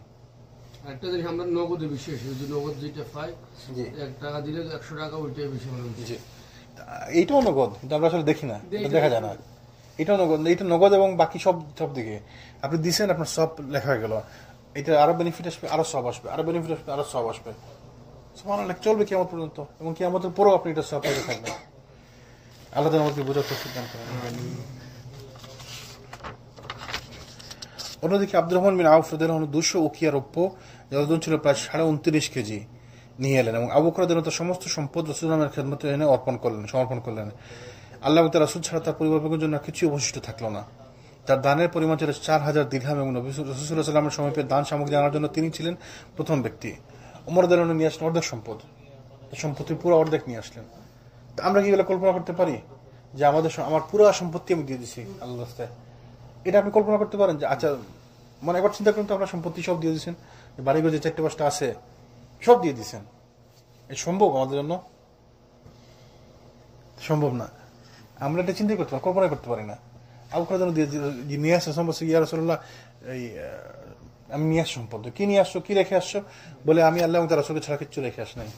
একটা জিনিস আমরা নগদের বিশেষ, যে নগদ যেটা পাই, জি, 1 টাকা দিলে 100 টাকা, ওইটাই বেশি মনে হচ্ছে। জি, এইটাও নগদ, কিন্তু আমরা আসলে দেখি না, এটা দেখা যায় না। এটাও নগদ, এটা নগদ এবং বাকি সব দিকে আপনি দিচ্ছেন, আপনার সব লেখা হয়ে গেল। এটা আরো বেনিফিট আসবে, আরো সব আসবে, আরো বেনিফিট আসবে, আরো সব আসবে, সুবহানাল্লাহ, চলবে কিয়ামত পর্যন্ত। এবং কিয়ামতের পরেও আপনি এটা সব পাইতে থাকবেন। আল্লাহ তাআলা আমাদের বোঝার তৌফিক দান করেন। অন্যদিকে আব্দুর রহমান বিন আউফ রাদিয়াল্লাহু আনহু 200 উকিয়া রৌপ্য, যার ওজন ছিল প্রায় 29.5 কেজি, নিয়ে এলেন এবং আবু বকর রাদিয়াল্লাহু তার সমস্ত সম্পদ রাসূলুল্লাহর খেদমতে এনে সমর্পণ করলেন। আল্লাহ তাআলা রাসূল ছাড়া তার পরিবারের জন্য কিছু অবশিষ্ট থাকলো না। তার দানের পরিমাণ ছিল 4000 দিরহাম এবং নবী রাসূলুল্লাহ সাল্লাল্লাহু আলাইহি ওয়াসাল্লামের সমীপে দান সামগ্রী আনার জন্য তিনি ছিলেন প্রথম ব্যক্তি। ওমর রাদিয়াল্লাহু আনহু নিয়ে আসলেন অর্ধেক সম্পদ, সম্পত্তির পুরো অর্ধেক নিয়ে আসলেন। তো আমরা কি এগুলো কল্পনা করতে পারি যে আমার পুরো সম্পত্তি আমি দিয়ে দিছি আল্লাহর রাস্তায়? এটা আপনি কল্পনা করতে পারেন যে আচ্ছা, মানে একবার চিন্তা করুন তো, আপনার সম্পত্তি সব দিয়ে দিচ্ছেন, বাড়িঘর যে 4-5টা আছে সব দিয়ে দিচ্ছেন, এই সম্ভব আমাদের জন্য? সম্ভব না। আমরা এটা চিন্তাই করতে পারি, কল্পনা করতে পারি না। আবু বকর জন্য নিয়ে আসছে সম্পদ, ইয়া রাসূলুল্লাহ, এই আমি নিয়ে আসছি সম্পদ। কি নিয়ে আসছো, কি রেখে আসছো? বলে আমি আল্লাহ এবং তার রাসূলকে ছাড়া কিচ্ছু রেখে আস নাই।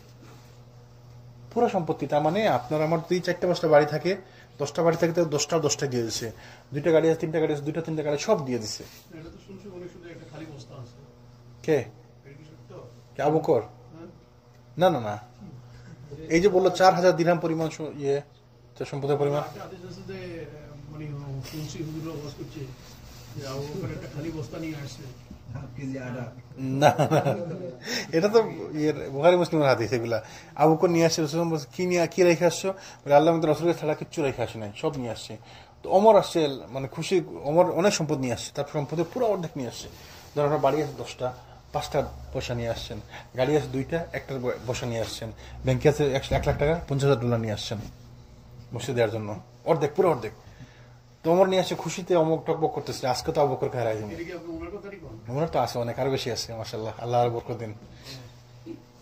পুরো সম্পত্তি, তার মানে আপনার আমার 4-5টা বাড়ি থাকে, 10টা বাড়ি থাকে, 10টা দিয়ে দিচ্ছে, 2টা গাড়ি আছে, 3টা গাড়ি আছে, 2টা-3টা গাড়ি সব দিয়ে দিচ্ছে। এটা তো শুনছি উনি শুধু একটা খালি বস্তা আছে। কে? এটা কি সত্য? কে আবু বকর? হ্যাঁ? না, এই যে বললো 4000 দিরহাম পরিমাণ সম্পদের পরিমাণ। একটা আদেশ আছে যে মানে শুনছি হুজুররা ওয়াজ করছে যে আবু বকর একটা খালি বস্তা নিয়ে আসছে। না, এটা তো বুখারী মুসলিমের হাদিস এগুলা। আবু বকর নিয়ে আসছে, কি রেখে আসছো? আল্লাহ এবং রাসূলের ছাড়া কিচ্ছু রেখে আসে নাই, সব নিয়ে আসছে। তো ওমর আসছে, মানে খুশি, ওমর অনেক সম্পদ নিয়ে আসছে, তার সম্পদের পুরো অর্ধেক নিয়ে আসছে। ধরো আপনার বাড়ি আছে 10টা, 5টা পয়সা নিয়ে আসছেন, গাড়ি আছে 2টা, একটার পয়সা নিয়ে আসছেন, ব্যাংকে আছে 1 লাখ টাকা, $50,000 নিয়ে আসছেন মসজিদে দেওয়ার জন্য, অর্ধেক, পুরো অর্ধেক। তো ওমর নিয়ে আসছে, খুশিতে অমুক টকবক করতেছে, আজকে তো আবু বকরকে হারাই দিন। এটা কি আপনি ওনার কথাই কোন? ওমর তো আছে অনেক, আরো বেশি আছে, মাশাআল্লাহ, আল্লাহ আর বরকত দিন।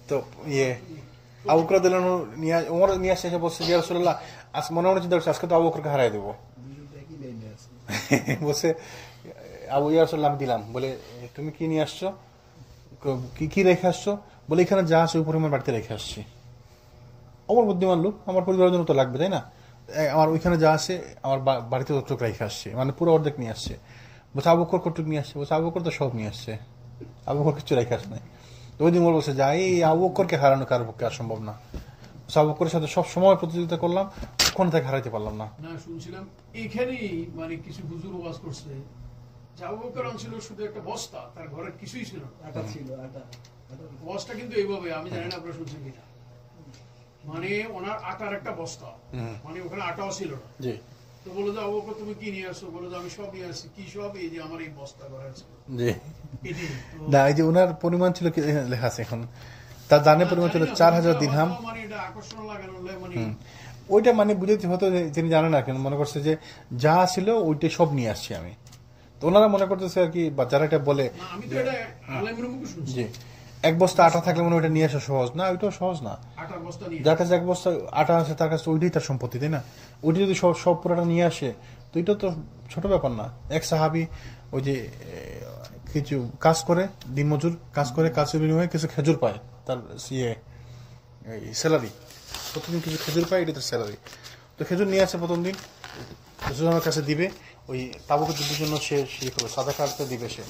তো আবু বকর রাদিয়াল্লাহু আনহু ওমর নিয়ে আসছে, এসে বলছে, ইয়া রাসূলুল্লাহ, আজ মনে মনে চিন্তা করছে আজকে তো আবু বকরকে হারাই দেবো। বলছে ইয়া রাসূলুল্লাহ, আমি দিলাম। বলে তুমি কি নিয়ে আসছো, কি রেখে আসছো? বলে এখানে যা আছে ওই পরিমাণ বাড়িতে রেখে আসছি। আমার বুদ্ধিমান লোক, আমার পরিবারের জন্য তো লাগবে, তাই না? আমার ওইখানে যা আছে আমার বাড়িতে অতটুক রেখে আসছে, মানে পুরো অর্ধেক নিয়ে আসছে। বলছে আবু বকর কতটুক নিয়ে আসছে? বলছে আবু বকর তো সব নিয়ে আসছে, আবু বকর কিছু রেখে আসে নাই। তো ওই দিন বলছে যে এই আবু বকরকে হারানো কারোর পক্ষে আর সম্ভব না। আবু বকরের সাথে সব সময় প্রতিযোগিতা করলাম, কখন থেকে হারাইতে পারলাম না। না, শুনছিলাম এখানেই মানে কিছু হুজুর ওয়াজ করছে যে আবু বকর আনছিল শুধু একটা বস্তা, তার ঘরে কিছুই ছিল না। ওয়াজটা কিন্তু এইভাবে, আমি জানি না আপনারা শুনছেন কিনা, মানে ওনার আটার একটা বস্তা, মানে ওখানে আটাও ছিল না, জি তো বলে যে আবু বকর তুমি কি নিয়ে আসছো, বলে যে আমি সব নিয়ে আসছি। কি সব? এই যে আমার এই বস্তা করা আছে জি এটি। না, এই যে ওনার পরিমাণ ছিল কি লেখা আছে এখন, তার দানের পরিমাণ ছিল 4000 দিরহাম। মানে এটা আকর্ষণ লাগানো মানে ওইটা মানে বুঝাইতে হতো যে তিনি জানেন না কেন, মনে করছে যে যা ছিল ওইটাই সব নিয়ে আসছি আমি। তো ওনারা মনে করতেছে আর কি, বা যারা এটা বলে না, আমি তো এটা আলেমের মুখে শুনছি। যে এক বস্তা আটা থাকলে মনে হয় ওইটা নিয়ে আসা সহজ না, ওইটাও সহজ না। আটার বস্তা নিয়ে যার কাছে এক বস্তা আটা আছে তার কাছে ওইটাই তার সম্পত্তি, তাই না? ওইটা যদি সব সব পুরাটা নিয়ে আসে তো এটা তো ছোট ব্যাপার না। এক সাহাবি ওই যে কিছু কাজ করে, দিনমজুর কাজ করে, কাজের বিনিময়ে কিছু খেজুর পায়, তার ইয়ে স্যালারি, প্রতিদিন কিছু খেজুর পায়, এটা তার স্যালারি। তো খেজুর নিয়ে আসে প্রথম দিন, রসুলের কাছে দিবে, ওই তাবুকের যুদ্ধের জন্য সে করবে, সাদা কার্ডটা দিবে সে।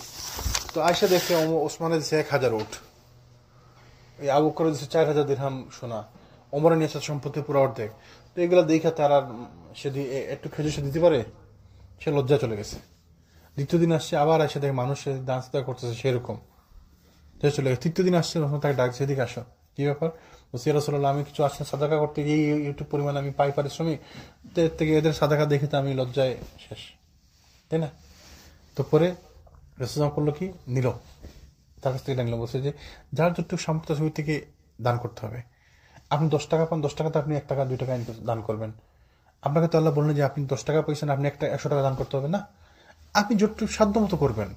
তো আয়সা দেখে ওসমানে দিচ্ছে 1000 উট, এই আবু করে দিচ্ছে 4000 দিরহাম সোনা, ওমরে নিয়েছে সম্পত্তি পুরো অর্ধেক। তো এগুলো দেখে তার আর সে একটু খেজুর সে দিতে পারে, সে লজ্জা চলে গেছে। দ্বিতীয় দিন আসছে, আবার এসে দেখে মানুষ ডান্স করতেছে সেরকম, চলে গেছে। তৃতীয় দিন আসছে, তাকে ডাকছে, এদিকে আসো, কি ব্যাপার? বলছি রাসূলুল্লাহ, আমি কিছু আসছে সাদাকা করতে গিয়ে একটু পরিমাণ আমি পাই পারিশ্রমিক, তো এর থেকে এদের সাদাকা দেখে তো আমি লজ্জায় শেষ, তাই না? তো পরে রাসূলুল্লাহ করলো কি, নিল, তার কাছ থেকে নিল, বলছে যে যার যতটুকু সামর্থ্য ছবি থেকে দান করতে হবে। আপনি 10 টাকা পান, 10 টাকাতে আপনি 1 টাকা 2 টাকা দান করবেন। আপনাকে তো আল্লাহ বললেন যে আপনি 10 টাকা পেয়েছেন, আপনি 100 টাকা দান করতে হবে না, আপনি যতটুকু সাধ্য মতো করবেন,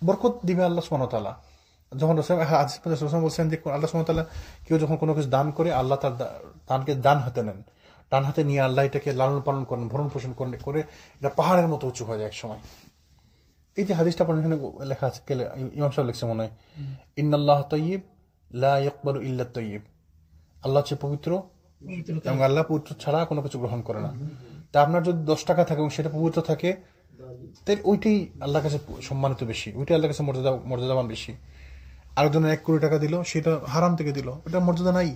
বরকত দিবে আল্লাহ সুবহানাহু ওয়া তাআলা। যখন রাসূল বলছেন যে আল্লাহ সুবহানাহু ওয়া তাআলা কেউ যখন কোনো কিছু দান করে, আল্লাহ তার দানকে ডান হাতে নেন, ডান হাতে নিয়ে আল্লাহ এটাকে লালন পালন করেন, ভরণ পোষণ করে এটা পাহাড়ের মতো উঁচু হয়ে যায় এক সময়। এই যে হাদিসটা আপনার এখানে লেখা আছে, ইমাম সাহেব লিখছে মনে হয়, ইন্নাল্লাহ তাইয়্যিব লা ইয়াকবালু ইল্লা তাইয়্যিব, আল্লাহ হচ্ছে পবিত্র এবং আল্লাহ পবিত্র ছাড়া কোনো কিছু গ্রহণ করে না। তা আপনার যদি 10 টাকা থাকে এবং সেটা পবিত্র থাকে, তাই ওইটাই আল্লাহর কাছে সম্মানিত বেশি, ওইটাই আল্লাহর কাছে মর্যাদাবান বেশি। আরেকজনের 1 কোটি টাকা দিল, সেটা হারাম থেকে দিল, ওটা মর্যাদা নাই।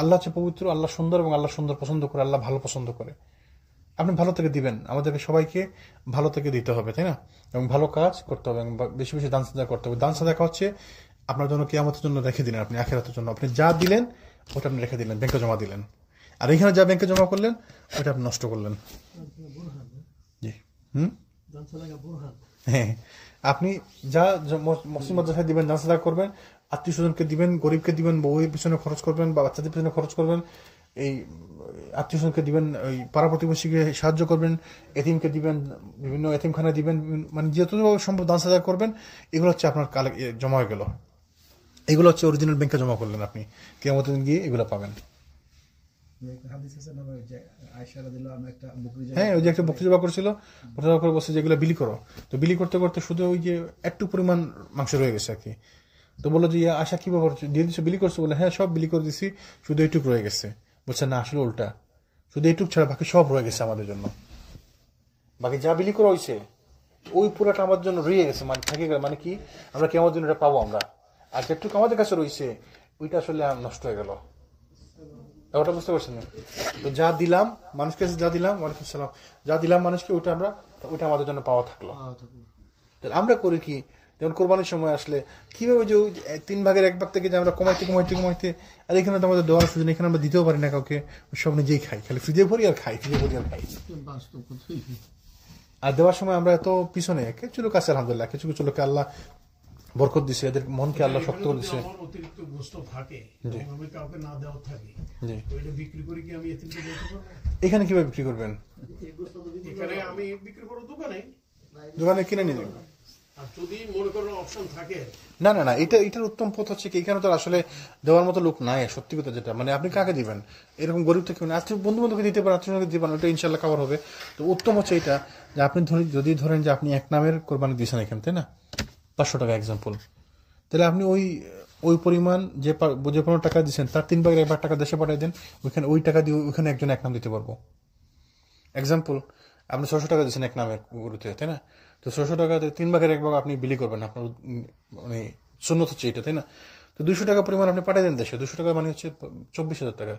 আল্লাহ হচ্ছে পবিত্র, আল্লাহ সুন্দর এবং আল্লাহ সুন্দর পছন্দ করে, আল্লাহ ভালো পছন্দ করে। আপনি ভালো থেকে দিবেন, আমাদেরকে সবাইকে ভালো থেকে দিতে হবে, তাই না? এবং ভালো কাজ করতে হবে, এবং বেশি বেশি দান সাদা করতে হবে। দান সাদা হচ্ছে আপনার জন্য কিয়ামতের জন্য রেখে দিলেন, আপনি আখিরাতের জন্য আপনি যা দিলেন ওটা আপনি রেখে দিলেন, ব্যাংকে জমা দিলেন। আর এখানে যা ব্যাংকে জমা করলেন ওটা আপনি নষ্ট করলেন। জি, হ্যাঁ, আপনি যা মসজিদ মাদ্রাসায় দিবেন, দান সাদা করবেন, আত্মীয় স্বজনকে দিবেন, গরিবকে দিবেন, বউয়ের পিছনে খরচ করবেন বা বাচ্চাদের পিছনে খরচ করবেন, এই আত্মীয় স্বজনকে দিবেন, ওই পাড়া প্রতিবেশীকে সাহায্য করবেন, এতিমকে দিবেন, বিভিন্ন এতিমখানায় দিবেন, মানে যতভাবে সম্ভব দান সাদা করবেন, এগুলো হচ্ছে আপনার জমা হয়ে গেল, এগুলো হচ্ছে অরিজিনাল ব্যাংকে জমা করলেন, আপনি কিয়ামতের দিন গিয়ে এগুলো পাবেন। হ্যাঁ, ওই যে একটা বকরি জবা করেছিল, জবা করে বসে যেগুলো বিলি করো, তো বিলি করতে করতে শুধু ওই যে একটু পরিমাণ মাংস রয়ে গেছে আর কি। তো বললো যে আশা কি ব্যাপার, দিয়ে দিচ্ছে বিলি করছো? বলে হ্যাঁ, সব বিলি করে দিছি, শুধু এইটুক রয়ে গেছে। বলছে না, আসলে উল্টা, শুধু এইটুক ছাড়া বাকি সব রয়ে গেছে আমাদের জন্য, বাকি যা বিলি করা হয়েছে ওই পুরাটা আমার জন্য রয়ে গেছে, মানে থাকে গেল, মানে কি আমরা কি আমাদের জন্য এটা পাবো আমরা, আর যেটুকু আমাদের কাছে রয়েছে ওইটা আসলে নষ্ট হয়ে গেল। ওটা বুঝতে পারছেন? তো যা দিলাম মানুষকে, যা দিলাম, ওয়ালাইকুম সালাম, যা দিলাম মানুষকে ওইটা আমাদের জন্য পাওয়া থাকলো। তাহলে আমরা করি কি, যেমন কোরবানির সময় আসলে কিভাবে যে 3 ভাগের 1 ভাগ থেকে যে আমরা কমাইতে, আর এখানে তো আমাদের দেওয়ার সুযোগ, এখানে আমরা দিতেও পারি না কাউকে, সব নিজেই খাই, খালি ফ্রিজে ভরি আর খাই। আর দেওয়ার সময় আমরা এত পিছনে, কিছু লোক আছে আলহামদুলিল্লাহ, কিছু কিছু লোককে আল্লাহ বরকত দিছে, এদের মনকে আল্লাহ শক্ত করে দিছে। আমার অতিরিক্ত গোস্ত থাকে, আমি কাউকে না দেওয়া থাকে, জি, তো এটা বিক্রি করে কি আমি এতিমকে দিতে পারবো? এখানে কিভাবে বিক্রি করবেন? এখানে আমি বিক্রি করব দোকানে কিনে নিয়ে যাবেন। আর যদি মনে করেন অপশন থাকে, না, এটার উত্তম পথ হচ্ছে কি, এখানে তো আসলে দেওয়ার মতো লোক নাই, সত্যি কথা যেটা, মানে আপনি কাকে দিবেন? এরকম গরিব থেকে আত্মীয় বন্ধু বান্ধবকে দিতে পারেন, আত্মীয় দিতে পারেন, ওটা ইনশাল্লাহ কভার হবে। তো উত্তম হচ্ছে এটা যে আপনি যদি ধরেন যে আপনি 1 নামের কোরবানি দিয়েছেন এখানে, তাই না, 500 টাকা এক্সাম্পল, তাহলে আপনি ওই পরিমাণ যে 15 টাকা দিচ্ছেন তার 3 ভাগের 1 ভাগ টাকা দেশে পাঠিয়ে দেন, ওইখানে ওই টাকা দিয়ে ওইখানে একজন 1 নাম দিতে পারবো। এক্সাম্পল, আপনি 600 টাকা দিচ্ছেন 1 নামের গরুতে, তাই না, তো 600 টাকাতে 3 ভাগের 1 ভাগ আপনি বিলি করবেন, আপনার মানে সুন্নত হচ্ছে এটা, তাই না। তো 200 টাকা পরিমাণ আপনি পাঠিয়ে দেন দেশে, 200 টাকা মানে হচ্ছে 24,000 টাকা।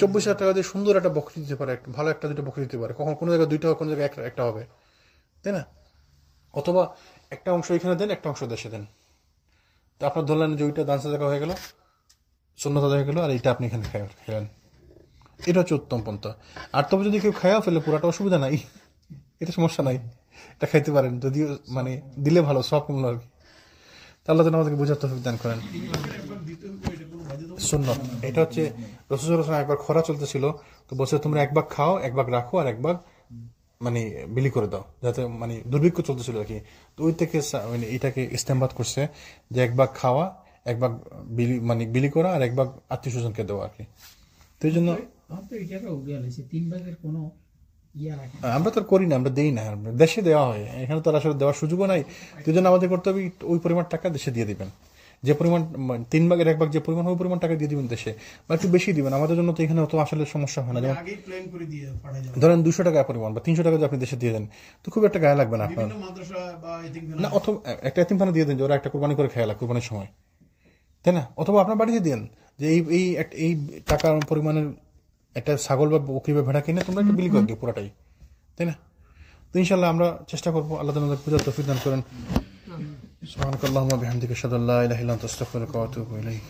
24,000 টাকা দিয়ে সুন্দর একটা বকরি দিতে পারে, ভালো একটা দুটো বকরি দিতে পারে, কখন কোনো জায়গায় 2টা হবে, কোনো জায়গায় একটা হবে, তাই না। অথবা একটা অংশ এখানে দেন, একটা অংশ দেশে দেন, তো আপনার ধরলেন যে ওইটা দান সাদাকা হয়ে গেল, সুন্নত আদায় হয়ে গেল, আর এইটা আপনি এখানে খেলেন, এটা হচ্ছে উত্তম পন্থা। আর তবে যদি কেউ খাইয়াও ফেলে পুরাটা অসুবিধা নাই, এটা সমস্যা নাই, এটা খাইতে পারেন, যদিও মানে দিলে ভালো, সব কমলো আর কি। আল্লাহ যেন আমাদেরকে বোঝার তৌফিক দান করেন। সুন্নত এটা হচ্ছে রাসূল সাল্লাল্লাহু আলাইহি ওয়াসাল্লাম একবার খরা চলতেছিল, তো বলছে তোমরা এক ভাগ খাও, এক ভাগ রাখো, আর এক ভাগ মানে বিলি করে দাও, যাতে মানে দুর্ভিক্ষ চলতেছিল আর কি। তো ওই থেকে মানে এটাকে ইস্তেমবাদ করছে যে এক ভাগ খাওয়া, এক ভাগ বিলি মানে বিলি করা, আর এক ভাগ আত্মীয় স্বজনকে দেওয়া আর কি। তো এই জন্য তিন ভাগের কোনো ইয়া রাখে না। আমরা তো আর করি না, আমরা দেই না, দেশে দেওয়া হয়, এখানে তো আর আসলে দেওয়ার সুযোগও নাই। তো এই জন্য আমাদের করতে হবে ওই পরিমাণ টাকা দেশে দিয়ে দিবেন, যে পরিমাণ তিন ভাগের এক ভাগ যে পরিমাণ, ওই পরিমাণ টাকা দিয়ে দিবেন দেশে, বা একটু বেশি দিবেন। আমাদের জন্য তো এখানে অত আসলে সমস্যা হয় না। যেমন আগেই প্ল্যান করে দিয়ে পাঠাই যাবে। ধরেন 200 টাকা পরিমাণ বা 300 টাকা যদি আপনি দেশে দিয়ে দেন, তো খুব একটা গায়ে লাগবে না আপনার। বিভিন্ন মাদ্রাসা বা না, অথবা একটা এতিমখানা দিয়ে দেন যে ওরা একটা কোরবানি করে খেয়ালা কোরবানির সময়, তাই না? অথবা আপনার বাড়িতে দেন যে এই টাকার পরিমাণের একটা ছাগল বা বকরি বা ভেড়া কিনে তোমরা একটা বিলি করে দিও পুরাটাই, তাই না? তো ইনশাল্লাহ আমরা চেষ্টা করবো, আল্লাহ তাআলা আমাদের পূজার তৌফিক দান করেন। সুবহানাকাল্লাহুম্মা বিহামদিকা আশহাদু আল্লা ইলাহা ইল্লা আনতা আস্তাগফিরুকা ওয়া আতুবু ইলাইক।